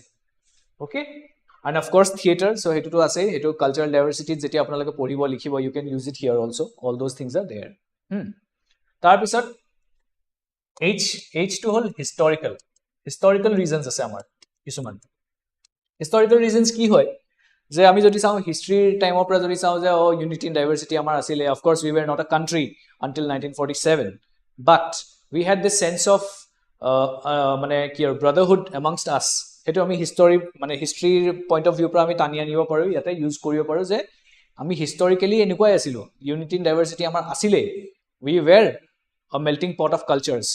okay and of course theater so hetu to ase hetu cultural diversity jetia apnaloke poribo likhibo you can use it here also all those things are there tar pisot h to hol historical reasons ase amar kisuman historical reasons ki hoy যে আমি যদি চাও হিষ্ট্ৰীৰ টাইমৰ পৰা যদি চাও যে unity in diversity আমাৰ আছিলে of course we were not a country until 1947 but we had this sense of মানে কি ব্রাদারহুড এমংস্ট আস হেতু আমি হিষ্ট্ৰীৰ পইণ্ট অফ ভিউ পৰা আমি টানি আনিব পাৰো ইয়াতে ইউজ কৰিব পাৰো যে আমি হিষ্টৰিক্যালি এনেকুৱাই আছিল ইউনিটি ইন ডাইভাৰ্চিটি আমাৰ আছিলে we were a melting pot of cultures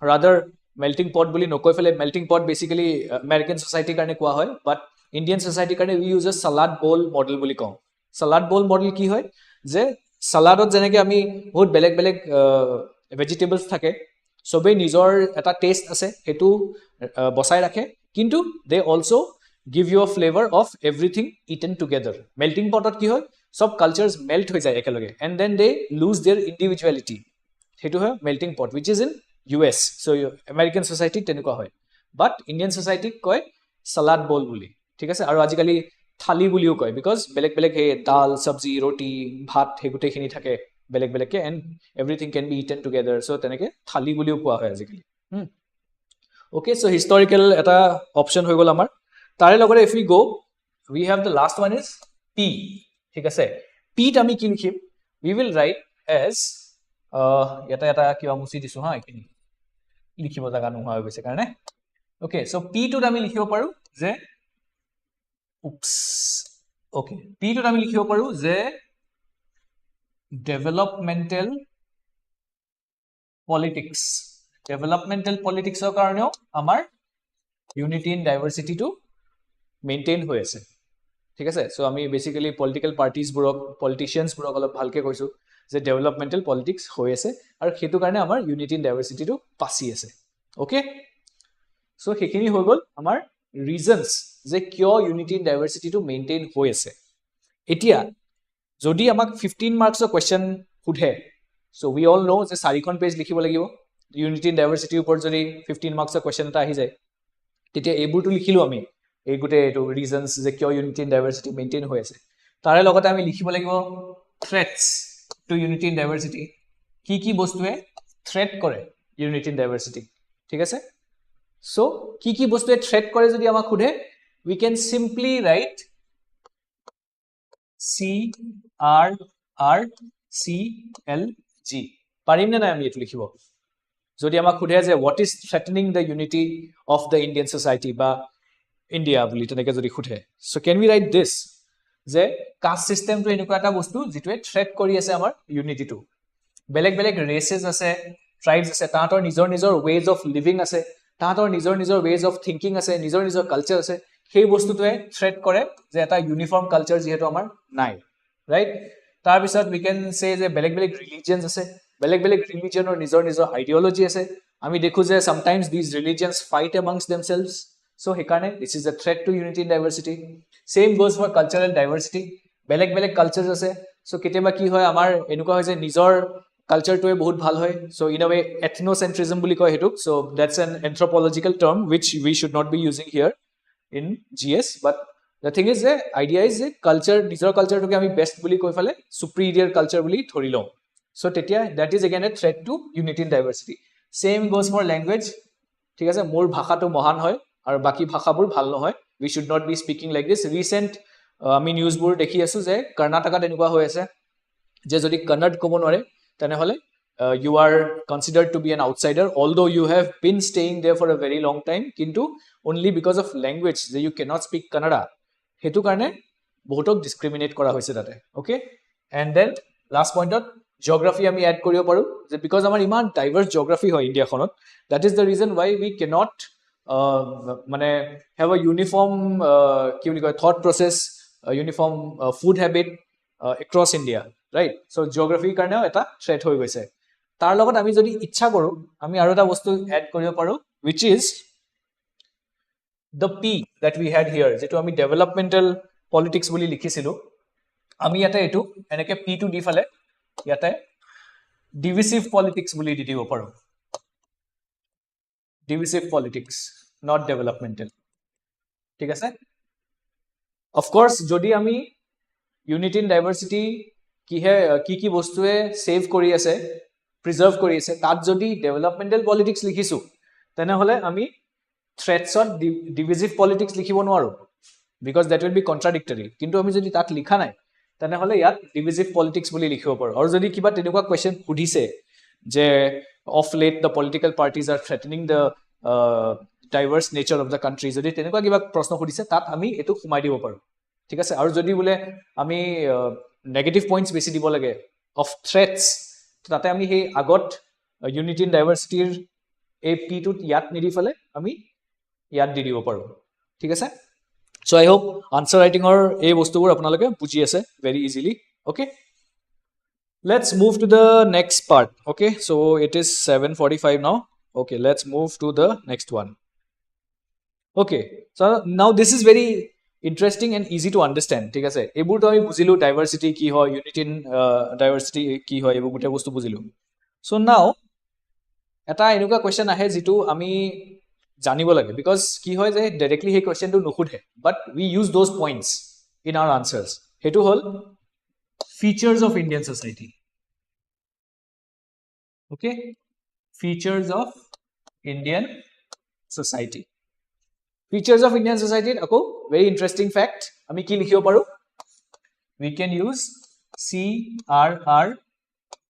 rather melting pot বুলি নকৈ ফেলে মেল্টিং পট বেসিক্যালি আমেৰিকান সোসাইটিৰ কাৰণে কোৱা হয় বাট Indian society karone we use a salad bowl model boli kom salad bowl model ki hoy je saladot jeneke ami bahut beleg vegetables thake sobe nijor eta taste ase hetu bosai rakhe kintu they also give you a flavor of everything eaten together melting pot ot ki hoy sob cultures melt hoy jay ekeloge and then they lose their individuality hetu hoy melting pot which is in US so American society tenukwa hoy but Indian society koy salad bowl boli ঠিক আছে আৰু আজিকালি থালি বুলিও কয় because বেলেগ হে দাল সবজি ৰুটি ভাত হে গুটেখিনি থাকে বেলেগ কে and everything can be eaten together so তেনেকে থালি বুলিও কোৱা হয় আজিকালি Okay, so historical eta option হৈ গল আমাৰ তাৰে লগতে if we go we have the last one is P ঠিক আছে P ত আমি কি লিখিম we will write as এটা কিবা মুছি দিছো হা এখিনি লিখিব জাগা নোহোৱা হৈ গৈছে কাৰণে okay so P টোত আমি লিখিব পাৰো যে oops okay P টোত আমি লিখিব পাৰো যে developmental politics ৰ কাৰণেও আমাৰ unity in diversity to maintain হৈ আছে ঠিক আছে সো আমি বেসিক্যালি পলিটিক্যাল পার্টিজ বুৰক পলিটিশিয়ানস বুৰক অলপ ভালকে কৈছো যে ডেভেলপমেন্টাল পলিটিক্স হৈ আছে আৰু হেতু কাৰণে আমাৰ ইউনিটি ইন ডাইভাৰ্সিটি টো পাছি আছে ওকে সো হেখিনি হৈ গল আমাৰ ৰিজনস যে কিয় ইউনিটি ইন ডাইভাৰ্সিটি টো মেইনটেইন হৈ আছে এতিয়া যদি আমাক 15 মাৰ্কসৰ কোৱেশ্চন খুধে সো উই অল নো যে 4খন পেজ লিখিব লাগিব ইউনিটি ইন ডাইভাৰ্সিটিৰ ওপৰত যদি 15 মাৰ্কসৰ কোৱেশ্চন এটা আহি যায় তেতিয়া এইবোৰটো লিখিলো আমি এই গুটে এটো ৰিজনস যে কিয় ইউনিটি ইন ডাইভাৰ্সিটি মেইনটেইন হৈ আছে তাৰে লগতে আমি লিখিব লাগিব থ্ৰেটস টু ইউনিটি ইন ডাইভাৰ্সিটি কি বস্তুৱে থ্ৰেট কৰে ইউনিটি ইন ডাইভাৰ্সিটি ঠিক আছে সো কি বস্তুৱে থ্ৰেট কৰে যদি আমাক খুধে we can simply write CRRCLG পাৰিম না আমি এটো লিখিব যদি আমাক খুধে যে what is threatening the unity of the Indian society বা India বুলি তেনেকে যদি খুধে so can we write this যে কাষ্ট সিস্টেম টো এনেকুৱা এটা বস্তু যেটোৱে থ্ৰেট কৰি আছে আমাৰ ইউনিটি টো বেলেগ ৰেসেস আছে ট্ৰাইবস আছে তাহাতৰ নিজৰ ওয়েজ অফ লিভিং আছে তাহাতৰ নিজৰ ওয়েজ অফ থিংকিং আছে নিজৰ কালচাৰ আছে সেই বস্তুটোৱে থ্ৰেট কৰে যে এটা ইউনিফৰ্ম কালচাৰ যেহেতু আমাৰ নাই ৰাইট তাৰ পিছত we can say যে বেলেগ ৰিলিজিয়নস আছে বেলেগ ৰিলিজিয়নৰ নিজৰ আইডিঅলজি আছে আমি দেখো যে sometimes these religions fight amongst themselves so hekarne this is a threat to unity in diversity same goes for cultural diversity beleg cultures ase so keteba ki hoy amar enuka hoy je nijor culture to bahut bhal hoy so in a way ethnocentrism boli koy hetuk so that's an anthropological term which we should not be using here in GS but the thing is the idea is the culture nijor culture to ke ami best boli koi phale superior culture boli thori lo so tetia that is again a threat to unity in diversity same goes for language ঠিক আছে মোৰ ভাষাটো মহান হয় আৰু বাকি ভাষাবোৰ ভাল নহয় we should not be speaking like this recent আমি নিউজবোৰ দেখি আছো যে কৰ্ণাটকাত এনেকুৱা হৈ আছে যে যদি কন্নড় ক'ব নোৱাৰে তেনে হলে you are considered to be an outsider although you have been staying there for a very long time কিন্তু only because of language that you cannot speak kannada হেতু কাৰণে বহুতক ডিসক্ৰিমিনেট কৰা হৈছে তাতে okay and then last point geography আমি add কৰিব পাৰো যে because আমাৰ ইমান ডাইভাৰ্স geography হয় ইন্ডিয়াখনত that is the reason why we cannot মানে have a uniform কি বুলি কয় thought process uniform food habit across India right so geography কাৰণেও এটা থ্ৰেট হৈ গৈছে তাৰ লগত আমি যদি ইচ্ছা কৰো আমি আৰু এটা বস্তু এড কৰিব পাৰো which is the P that we had here যেটো আমি developmental politics বুলি লিখিছিলো আমি ইয়াতে এটো এনেকে P টো দি ফালে ইয়াতে divisive politics বুলি দি দিব পাৰো divisive politics not developmental ঠিক আছে of course যদি আমি unity in diversity কি বস্তুৱে সেভ কৰি আছে প্ৰিজাৰ্ভ কৰি আছে তাত যদি developmental politics লিখিছো তেনে হলে আমি threats on divisive politics লিখিব নোৱাৰো because that will be contradictory কিন্তু আমি যদি তাত লিখা নাই তেনে হলে ইয়াত divisive politics বুলি লিখিব পাৰো আৰু যদি কিবা তেনেকুৱা কোৱেশ্চন খুদিছে যে of late the political parties are threatening the diverse nature of the country যদি তেনেকুৱা কিবা প্ৰশ্ন খুদিছে তাত আমি এটো খুমাই দিব পাৰো ঠিক আছে আৰু যদি বোলে আমি নেগেটিভ পইণ্টস বেছি দিব লাগে of threats তাতে আমি সেই আগত unity in diversity ৰ এই P টো ইয়াত নিদি ফলে আমি ইয়াত দি দিব পাৰো ঠিক আছে so I hope answer writing or এই বস্তুবোৰ আপোনালোকে বুজি আছে very easily okay let's move to the next part okay so it is 7:45 now okay let's move to the next one okay so now this is very interesting and easy to understand ঠিক আছে এবোৰ তো আমি বুজিলো ডাইভাৰ্সিটি কি হয় unity in ডাইভাৰ্সিটি কি হয় এবোৰ গোটে বস্তু বুজিলো so now এটা এনেকুৱা কোৱেশ্চন আহে যেটো আমি জানিব লাগে বিকজ কি হয় যে ডাইৰেক্টলি সেই কোৱেশ্চনটো নুখুধে but we use those points in our answers হেতু হল features of Indian society okay features of Indian society. Features of Indian society, ako very interesting fact, ami ki likhibo paru, we can use CRR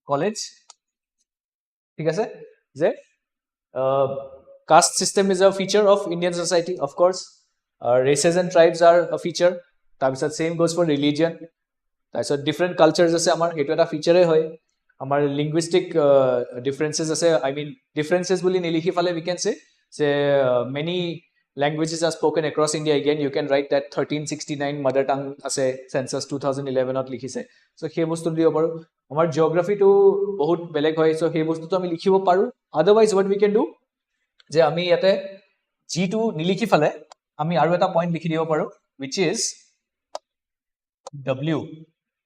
college, ঠিক আছে, যে caste system is a feature of Indian society, of course. Races and tribes are a feature. তাৰপিছত same goes for religion. তাৰপিছত different cultures আছে আমাৰ, সেইটো এটা feature হয়. আমাৰ linguistic differences আছে, I mean differences বুলি নিলিখি ফালে we can say many languages are spoken across India. Again you can write that 1369 mother tongue আছে, census 2011 ত লিখিছে, so সেই বস্তু দিব পাৰো. আমাৰ geography to বহুত বেলেগ হয়, so সেই বস্তুটো আমি লিখিব পাৰো. Otherwise what we can do, যে আমি ইয়াতে G2 নিলিখি ফালে আমি আৰু এটা পইণ্ট লিখি দিব পাৰো, which is W.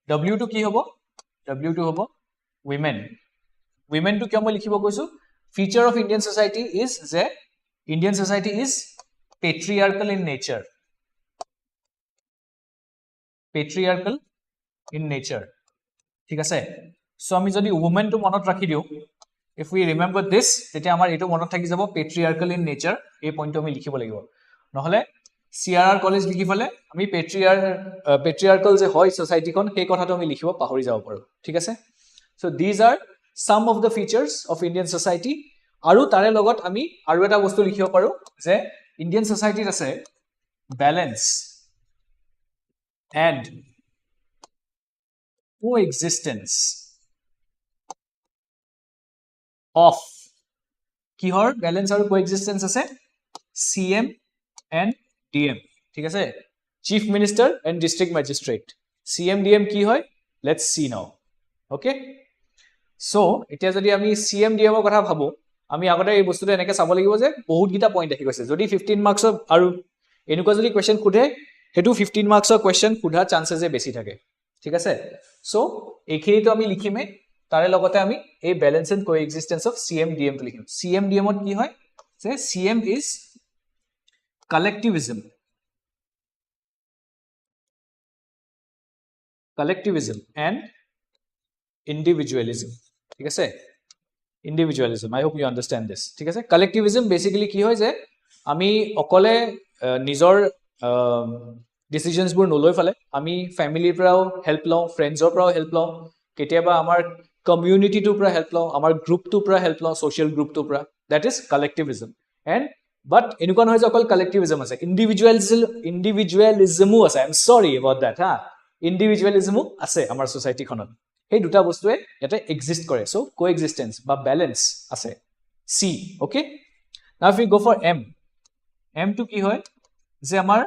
W to কি হ'ব? W to হ'ব women. Women to কিয় মই লিখিব কৈছো? Feature of Indian society is যে Indian society is patriarchal in nature. Patriarchal in nature. ঠিক আছে? So আমি যদি women to মনত ৰাখি দিও, if we remember this, তেতিয়া আমাৰ এটো মনত থাকি যাব patriarchal in nature, এই পইণ্টটো আমি লিখিব লাগিব। নহলে CRR কলেজ লিখি ফলে আমি patriarchal যে হয় society খন সেই কথাটো আমি লিখিব পাহৰি যাব পাৰো, ঠিক আছে? So these are some of the features of Indian society. আৰু তাৰে লগত আমি আৰু এটা বস্তু লিখিব পাৰো যে Indian society আছে balance and coexistence of কিহৰ balance আৰু coexistence আছে? CM and DM, ঠিক আছে? Chief Minister and District Magistrate. CM DM কি হয়? Let's see now. Okay? So এতিয়া যদি আমি CM DM ৰ কথা ভাবো, আমি আগতে এই বস্তুটো এনেকৈ চাব লাগিব যে বহুত গিটা পইণ্ট আহি গৈছে। যদি 15 মাৰ্কছৰ আৰু এনেকুৱা যদি কোৱেশ্চন খুধে, হেতু 15 মাৰ্কছৰ কোৱেশ্চন খুধাৰ চান্সেছ বেছি থাকে, ঠিক আছে? সো এইখিনিটো আমি লিখিমে, তাৰে লগতে আমি এই balance and coexistence of CM DM টো লিখিম। CM DM ত কি হয়? যে CM is collectivism. Collectivism and individualism, ঠিক আছে? Individualism, I hope you understand this, ঠিক আছে? Collectivism basically কি হয় যে আমি অকলে নিজৰ ডিসিশনস বোৰ নলৈ ফলে, আমি ফ্যামিলিৰ পৰাও হেল্প লওঁ, ফ্ৰেণ্ডছৰ পৰাও হেল্প লওঁ, কেতিয়াবা আমাৰ কমিউনিটিটোৰ পৰা হেল্প লওঁ, আমাৰ গ্ৰুপটোৰ পৰা হেল্প লওঁ, সোশ্যাল গ্ৰুপটোৰ পৰা, দ্যাট ইজ কালেক্টিভিজম। এণ্ড বাট এনেকুৱা নহয় যে অকল কালেক্টিভিজম আছে, ইণ্ডিভিজুৱেলিজমো আছে। আই এম সৰি এবাউট দ্যাট, হা, ইণ্ডিভিজুৱেলিজমো আছে আমাৰ সোসাইটিখনত। সেই দুটা বস্তুৱে ইয়াতে এক্সিষ্ট কৰে। চ' কোএক্সিষ্টেন্স বা বেলেঞ্চ আছে, see. Okay, now if you go for M, এমটো কি হয় যে আমাৰ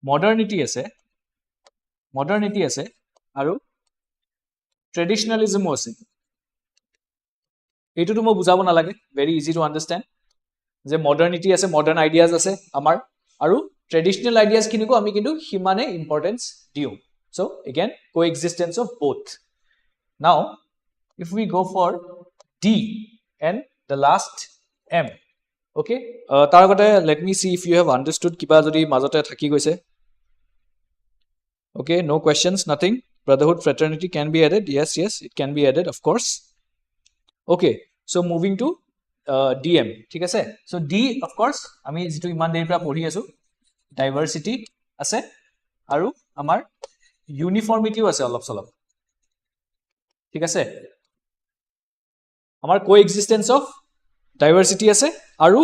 মডাৰ্নিটি আছে আৰু ট্ৰেডিশনেলিজমো আছে। এইটোতো মই বুজাব নালাগে, ভেৰি ইজি টু আণ্ডাৰষ্টেণ্ড যে মডাৰ্নিটি আছে, মডাৰ্ণ আইডিয়াজ আছে আমাৰ, আৰু ট্ৰেডিশনেল আইডিয়াজখিনিকো আমি কিন্তু সিমানে ইম্পৰ্টেঞ্চ দিওঁ। So again, coexistence of both. Now if we go for D and the last M, okay, tar agote let me see if you have understood kiba jodi majote thaki goise. Okay, no questions, nothing. Brotherhood, fraternity can be added. Yes, it can be added, of course. Okay, so moving to DM, ঠিক আছে? So D, of course, আমি যেটো ইমান দেৰি পৰা পঢ়ি আছো, ডাইভাৰ্সিটি আছে আৰু আমাৰ ইউনিফৰ্মিটিও আছে অলপ চলপ, ঠিক আছে? আমাৰ কোএক্সিষ্টেন্স অফ ডাইভাৰ্সিটি আছে আৰু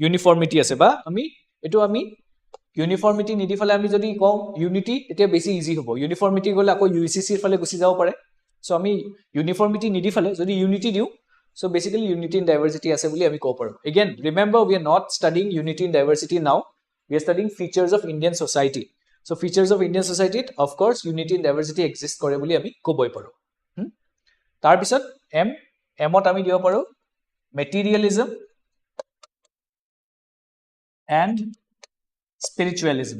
ইউনিফৰ্মিটি আছে, বা আমি ইউনিফৰ্মিটি নিদি ফালে আমি যদি কওঁ ইউনিটি, তেতিয়া বেছি ইজি হ'ব। ইউনিফৰ্মিটি গ'লে আকৌ ইউচিচিৰ ফালে গুচি যাব পাৰে। চ' আমি ইউনিফৰ্মিটি নিদি ফালে যদি ইউনিটি দিওঁ, so' basically unity in diversity আছে বুলি আমি ক'ব পাৰোঁ। Again remember, we are not studying unity in diversity now, we are studying features of Indian society. So features of Indian society, of course unity and diversity exist কৰে বুলি আমি ক'বই পাৰো। তাৰ পিছত এমত আমি দিব পাৰো materialism and spiritualism,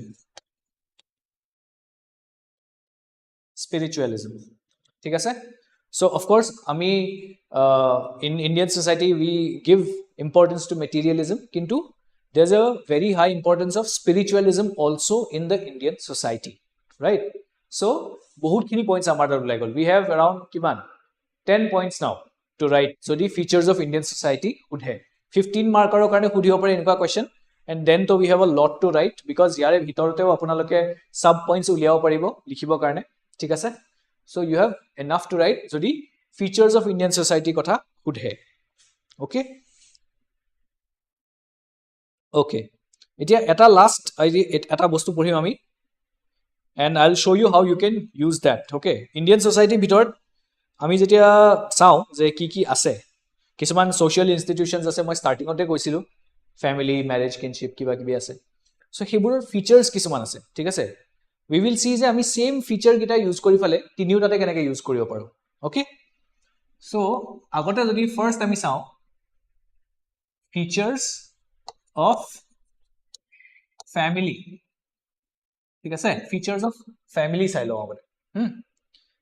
ঠিক আছে? So of course আমি in Indian society we give importance to materialism, কিন্তু there's a very high importance of spiritualism also in the Indian society, right? So bahut khini points amar dar ulai gol. We have around kiman 10 points now to write. So the features of Indian society would have, 15 মাৰ্কৰ কাৰণে সুধিব পাৰে এনেকুৱা question and then to we have a lot to write because yare bhitorteo আপোনালোকে sub points উলিয়াব পাৰিব লিখিবৰ কাৰণে ঠিক আছে so you have enough to write যদি features of Indian society কথা সুধে okay okay এতিয়া এটা লাস্ট এটা বস্তু পঢ়িম আমি and I'll show you how you can use that okay Indian society ভিতৰত আমি যেতিয়া চাও যে কি কি আছে কিছুমান social institutions আছে মই startingতে কৈছিলো family marriage kinship কিবা কিবি আছে so হেবোৰৰ features কিছুমান আছে ঠিক আছে we will see যে আমি same feature গিটা use কৰি ফলে তিনিওটাতে কেনেকৈ use কৰিব পাৰো okay so আগতে যদি first আমি চাও features of family ঠিক আছে features of family চাই লও আগতে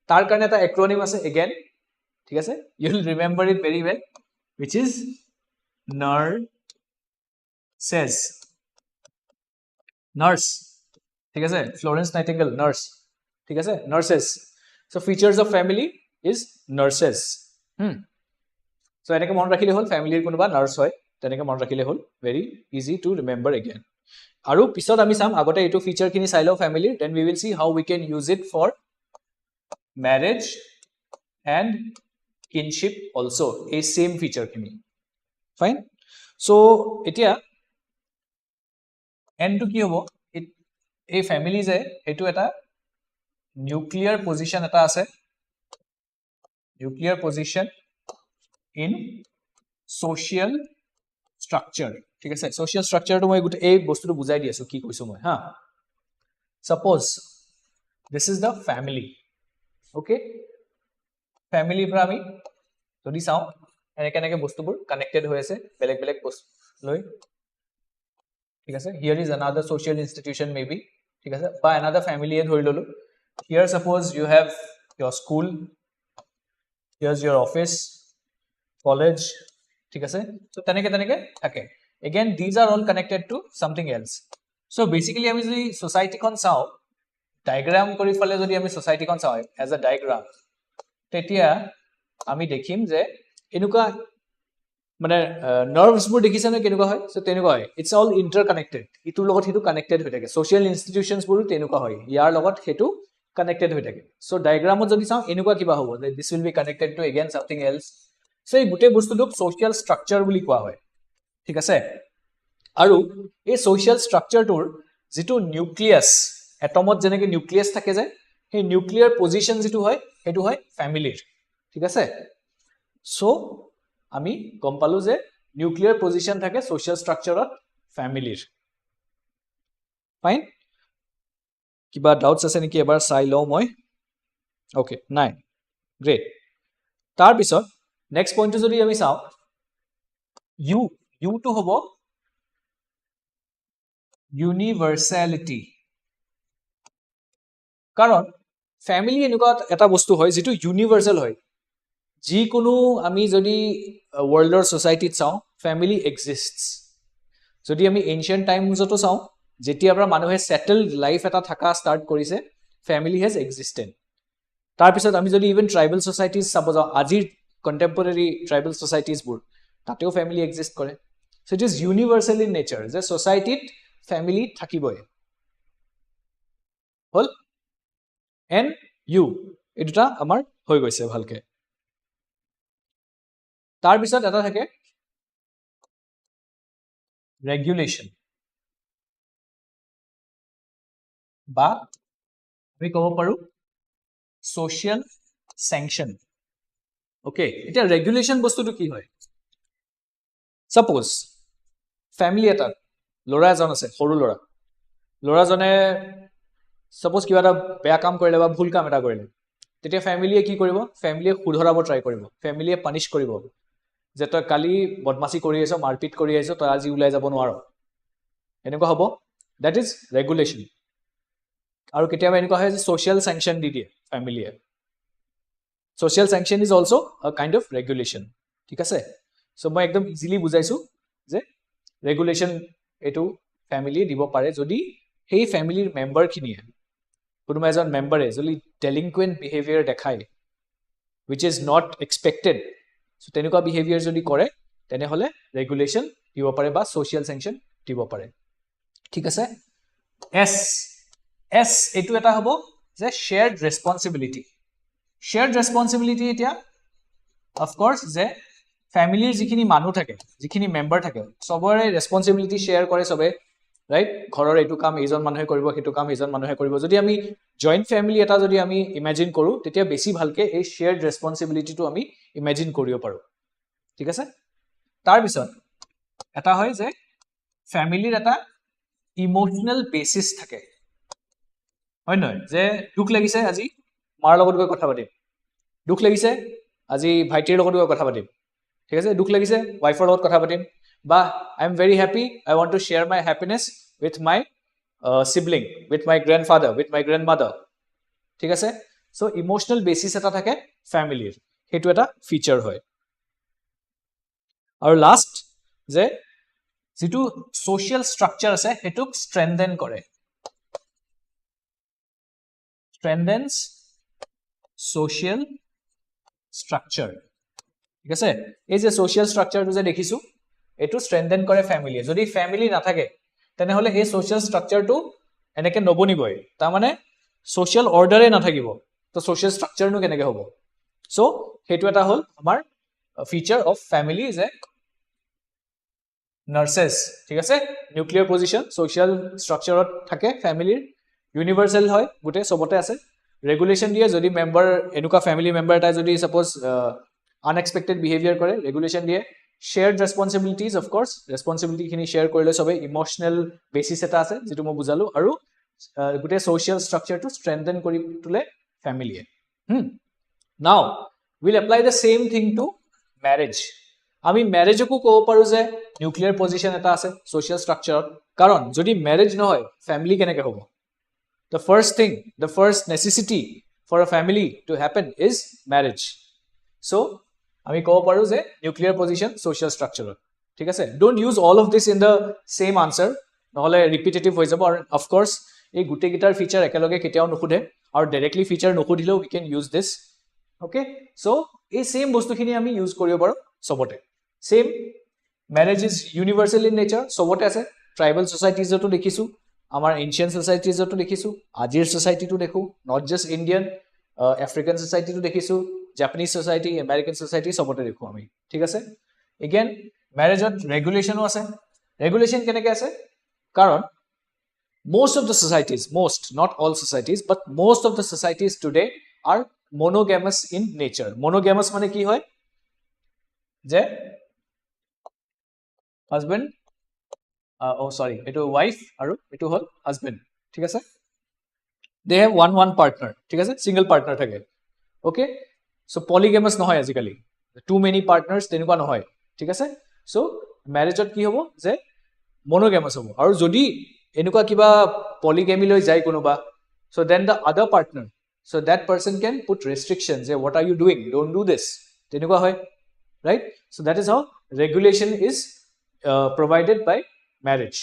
তাৰ কাৰণে এটা acronym আছে again ঠিক আছে you will remember it very well which is says nurse ঠিক আছে Florence Nightingale nurse ঠিক আছে nurses so features of family is nurses so এনেকৈ মন ৰাখিলে হল family ৰ কোনোবা nurse হয় তেনেকৈ মন ৰাখিলে হল very easy to remember again আৰু পিছত আমি চাম আগতে এটো ফিচাৰ কিনি চাই লও family then we will see how we can use it for marriage and kinship also a same feature kini fine so এতিয়া n to কি হ'ব এই family যে এটো এটা nuclear position এটা আছে nuclear position in social structure ঠিক আছে social structure to মই গুটে এই বস্তুটো বুজাই দি আছো কি কৈছো মই হা suppose this is the family okay family পৰা আমি যদি চাও এনেকে বস্তুবোৰ কানেক্টেড হৈ আছে বেলেগ বেলেগ বস্তু লৈ ঠিক আছে here is another social institution maybe ঠিক আছে বা another family এ ধৰি ললো here suppose you have your school here's your office college ঠিক আছে so তেনেকে থাকে again these are all connected to something else so basically আমি যদি society খন চাও diagram কৰি ফলে যদি আমি society খন চাও as a diagram তেতিয়া আমি দেখিম যে এনেকুৱা মানে nerves বোৰ দেখিছে না কেনেকুৱা হয় সো তেনেকুৱা হয় it's all interconnected ইটোৰ লগত হিটো কানেক্টেড হৈ থাকে social institutions বোৰ তেনেকুৱা হয় ইয়াৰ লগত হেতু কানেক্টেড হৈ থাকে সো ডায়াগ্ৰামত যদি চাও এনেকুৱা কিবা হ'ব this will be connected to again something else so এই গুটে বস্তুটোক social structure বুলি কোৱা হয় ঠিক আছে আৰু এই social structure টোৰ যেটো নিউক্লিয়াছ এটমত যেনেকৈ নিউক্লিয়াছ থাকে যে সেই নিউক্লিয়াৰ পজিশন যেটো হয় হেতু হয় ফ্যামিলিৰ ঠিক আছে সো আমি গম পালো যে নিউক্লিয়াৰ পজিশন থাকে সোশ্যাল স্ট্ৰাকচাৰত ফ্যামিলিৰ ফাইন কিবা ডাউটস আছে নেকি এবাৰ চাই লও মই ওকে নাই গ্ৰেট তাৰ পিছত নেক্সট পইণ্টটো যদি আমি চাও ইউ টু হ'ব ইউনিভাৰ্সালিটি কাৰণ ফ্যামিলি এনেকুৱা এটা বস্তু হয় যেটো ইউনিভাৰ্সাল হয় যি কোনো আমি যদি ওয়াৰ্ল্ডৰ সোসাইটিত চাও ফ্যামিলি এক্সিস্টস যদি আমি এনশিয়েন্ট টাইমছতো চাও যেতিয়া পৰা মানুহে সেটেলড লাইফ এটা থাকা স্টাৰ্ট কৰিছে ফ্যামিলি হ্যাজ এক্সিস্টেড তাৰ পিছত আমি যদি ইভেন ট্ৰাইবেল সোসাইটিজ চাব যাও আজিৰ কন্টেম্পোৰাৰী ট্ৰাইবেল সোসাইটিজ বোৰ তাতেও ফ্যামিলি এক্সিস্ট কৰে so it is universal in nature যে সোসাইটিত ফ্যামিলি থাকিবই হল এন ইউ এটা আমাৰ হৈ গৈছে ভালকে তাৰ পিছত এটা থাকে ৰেগুলেশন বা আমি ক'ব পাৰো সোশ্যাল স্যাংশন ওকে এটা ৰেগুলেশন বস্তুটো কি হয় সাপোজ ফ্যামিলি এটা লৰা এজন আছে সৰু লৰাজনে সাপোজ কিবা এটা বেয়া কাম কৰিলে বা ভুল কাম এটা কৰিলে তেতিয়া ফ্যামিলিয়ে কি কৰিব ফ্যামিলিয়ে শুধৰাব ট্ৰাই কৰিব ফ্যামিলিয়ে পানিশ কৰিব যে তই কালি বদমাসি কৰি আছ মাৰপিট কৰি আছ তই আজি উলাই যাব নোৱাৰ এনেকুৱা হ'ব দ্যাট ইজ ৰেগুলেশন আৰু কেতিয়াবা এনেকুৱা হয় যে সোশ্যাল স্যাংশন দি দিয়ে ফ্যামিলিয়ে social sanction is also a kind of regulation ঠিক আছে সো মই একদম ইজিলি বুজাইছো যে ৰেগুলেশন এটো ফ্যামিলিয়ে দিব পাৰে যদি সেই ফ্যামিলিৰ মেম্বাৰ খিনিয়ে কোনোবা এজন মেম্বাৰে যদি ডেলিংকুৱেন্ট বিহেভিয়াৰ দেখায় which is not expected so তেনেকুৱা বিহেভিয়াৰ যদি কৰে তেনেহলে ৰেগুলেশ্যন দিব পাৰে বা সোশিয়াল স্যাংশন দিব পাৰে ঠিক আছে এস এস এটো এটা হ'ব যে shared responsibility এতিয়া of course যে ফ্যামিলিৰ যিখিনি মানুহ থাকে যিখিনি মেম্বাৰ থাকে সবৰে ৰেসপন্সিবিলিটি শেয়াৰ কৰে সবে ৰাইট ঘৰৰ এটো কাম এজন মানুহে কৰিব হেতু কাম এজন মানুহে কৰিব যদি আমি জয়েন্ট ফ্যামিলি এটা যদি আমি ইমাজিন কৰো তেতিয়া বেছি ভালকে এই শেয়াৰ্ড ৰেসপন্সিবিলিটিটো আমি ইমাজিন কৰিব পাৰো ঠিক আছে তাৰ পিছত এটা হয় যে ফ্যামিলিৰ এটা ইমোশনাল বেসিস থাকে হয় নহয় যে দুখ লাগিছে আজি মাৰ লগত গৈ কথা পাতিম দুখ লাগিছে আজি ভাইটিৰ লগত গৈ কথা পাতিম ঠিক আছে দুখ লাগিছে ওয়াইফৰ লগত কথা পাতিম বা I am very happy I want to share my happiness with my sibling with my grandfather with my grandmother ঠিক আছে সো ইমোশনাল বেসিস এটা থাকে ফ্যামিলিৰ হেতু এটা ফিচাৰ হয় আৰু লাস্ট যে যেটো সোশিয়াল স্ট্ৰাকচাৰ আছে হেতুক স্ট্ৰেনথেন কৰে strengthens social structure ঠিক আছে এই যে সোশিয়াল স্ট্ৰাকচাৰটো যে দেখিছো এটো স্ট্ৰেনথেন কৰে ফ্যামিলি যদি ফ্যামিলি না থাকে তেনেহলে এই সোশিয়াল স্ট্ৰাকচাৰটো এনেকে নবনিবই তা মানে সোশিয়াল অৰ্ডাৰে না থাকিব তো সোশিয়াল স্ট্ৰাকচাৰনো কেনেকে হ'ব সো হেতু এটা হল আমাৰ ফিচাৰ অফ ফ্যামিলি যে নাৰ্সেস ঠিক আছে নিউক্লিয়াৰ পজিশন সোশিয়াল স্ট্ৰাকচাৰত থাকে ফ্যামিলিৰ ইউনিভার্সাল হয় গুটে সবতে আছে রেগুলেশন দিয়ে যদি মেম্বার এনুকা ফ্যামিলি মেম্বার এটা যদি সাপোজ আনএক্সপেক্টেড বিহেভিয়ার করে রেগুলেশন দিয়ে shared responsibilities of course responsibility খিনি শেয়ার কৰিলে সবে ইমোশনাল বেসিস এটা আছে যেটো মই বুজালো আৰু গুটে সোশিয়াল স্ট্ৰাকচাৰ টু স্ট্ৰেনথেন কৰি তুলে family now will apply the same thing to marriage আমি ম্যাৰেজকো কব পাৰো যে নিউক্লিয়াৰ পজিশন এটা আছে সোশিয়াল স্ট্ৰাকচাৰত কাৰণ যদি ম্যারেজ নহয় ফ্যামিলি কেনেকে হ'ব the first necessity for a family to happen is marriage so আমি কব পাৰো যে নিউক্লিয়াৰ পজিশন সোশিয়াল স্ট্ৰাকচাৰ ঠিক আছে don't use all of this in the same answer নহলে ৰিপিটেটিভ হৈ যাব আৰু of course এই গুটে গিটাৰ ফিচাৰ একেলগে কেতিয়াও নখুদে আৰু ডাইৰেক্টলি ফিচাৰ নখুদিলেও we can use this okay so এই সেম বস্তুখিনি আমি ইউজ কৰিব পাৰো সবতে same marriage is universal in nature সবতে আছে ট্ৰাইবাল সোসাইটিজটো দেখিছো আমাৰ এনশিয়েন্ট সোসাইটিজটো দেখিছো আজিৰ সোসাইটিটো দেখো নট জাস্ট ইন্ডিয়ান আফ্ৰিকান সোসাইটিটো দেখিছো জাপানিজ সোসাইটি আমেৰিকান সোসাইটি সবতে দেখো আমি ঠিক আছে এগেইন ম্যাৰেজত ৰেগুলেশনো আছে ৰেগুলেশন কেনেকে আছে কাৰণ most of the societies not all societies but most of the societies today are monogamous in nature monogamous মানে কি হয় যে husband eto wife aru eto hol husband thik ase they have one partner thik ase single partner thake okay so polygamous nohoy ajikali too many partners tenuka nohoy thik ase so marriage ot ki hobo je monogamous hobo aru jodi enuka kiba polygamy loi jai konoba so then the other partner so that person can put restrictions say what are you doing don't do this tenuka hoy right so that is how regulation is provided by marriage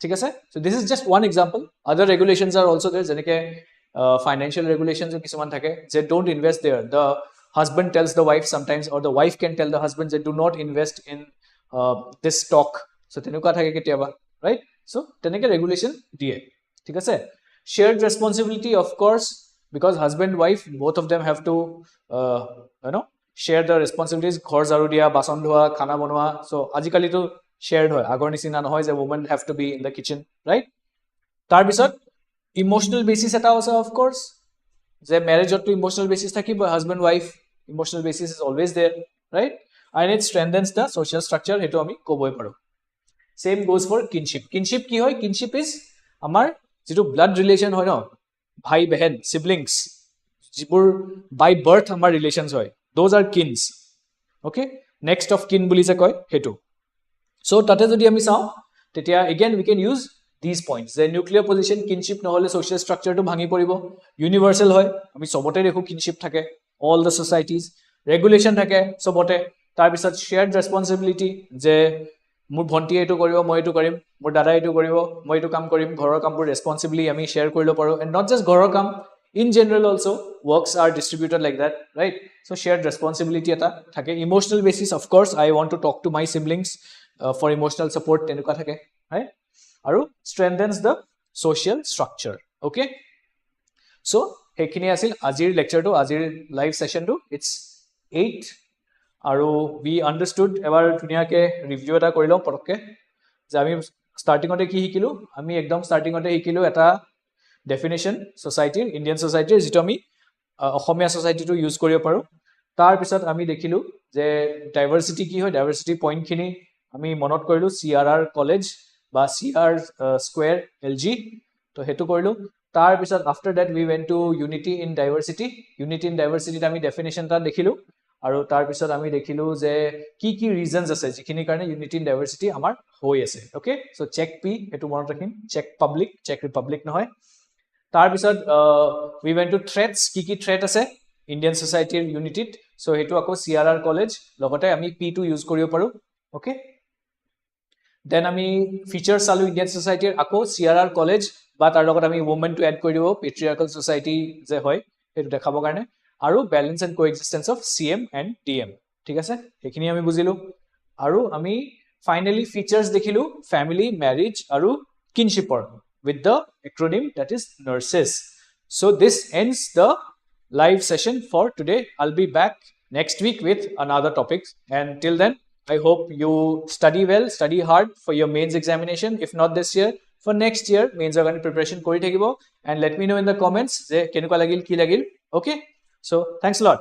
ঠিক আছে so this is just one example other regulations are also there jeneke financial regulations কিছুমান থাকে যে don't invest there the husband tells the wife sometimes or the wife can tell the husband that do not invest in this stock so tenuka থাকে ketiaba right so teneke regulation die ঠিক আছে shared responsibility of course because husband wife both of them have to share the responsibilities ঘৰ ঝাৰু দিয়া বাচন ধোৱা খানা বনোৱা so আজিকালি তো shared hoy agor nisina nohoy je women have to be in the kitchen right tar bisot emotional basis eta also of course je marriage to emotional basis thakibo husband wife emotional basis is always there right and it strengthens the social structure hetu ami koboi paro same goes for kinship ki hoy kinship is amar jitu blood relation hoy no bhai behan siblings jibur by birth amar relations hoy those are kins okay next of kin buli je koy hetu so tate jodi ami saw tetia again we can use these points the nuclear position kinship নহলে social structure to bhangi poribo universal hoy ami sobote dekhu kinship thake all the societies regulation thake sobote tar bisot shared responsibility je mur bhonti etu koribo moi etu karim mur dada etu koribo moi etu kam karim ghoror kam pur responsibly ami share korilo paro and not just ghoror kam In general also, works are distributed like that, right? So shared responsibility eta thake. Emotional basis, of course, I want to talk to my siblings for emotional support tenuka thake, right? Aru strengthens the social structure. Okay, so hekhini asil ajir lecture to, ajir live session to. It's 8 aru we understood ebar dunia ke review eta korilo porokke je ami starting ote ki hikilu. Ami ekdom starting ote hikilu eta definition society, Indian society যেটো আমি অসমীয়া society to use কৰিব পাৰো. তাৰ পিছত আমি দেখিলো যে ডাইভাৰ্সিটি কি হয়, ডাইভাৰ্সিটি পইণ্ট খিনি আমি মনত কৰিলো CRR কলেজ বা CR স্কয়াৰ LG, তো হেতু কৰিলো. তাৰ পিছত after that we went to unity in diversity. Unity in diversity আমি definition টা দেখিলো আৰু তাৰ পিছত আমি দেখিলো যে কি কি ৰিজনস আছে যিখিনি কাৰণে unity in diversity আমাৰ হৈ আছে. ওকে, সো চেক পি হেতু মনত ৰাখিম, চেক পাব্লিক, চেক ৰিপাব্লিক নহয়. তাৰ পিছত we went to threats, কি threat আছে Indian society unity. So হেতু আকৌ CRR কলেজ লগতে আমি P2 ইউজ কৰিব পাৰো. ওকে, দেন আমি ফিচাৰ চালো Indian society আকৌ CRR কলেজ বা তাৰ লগত আমি women to add কৰি দিব, patriarchal society যে হয় হেতু দেখাবৰ কাৰণে, আৰু balance and coexistence of CM and DM. ঠিক আছে, এইখিনি আমি বুজিলো. আৰু আমি finally features দেখিলো family, marriage আৰু kinshipৰ with the acronym that is nurses. So this ends the live session for today. I'll be back next week with another topic, and till then I hope you study well, study hard for your mains examination. If not this year, for next year mains organ preparation kori thakibo, and let me know in the comments je kenuka lagil ki lagil. Okay, so thanks a lot.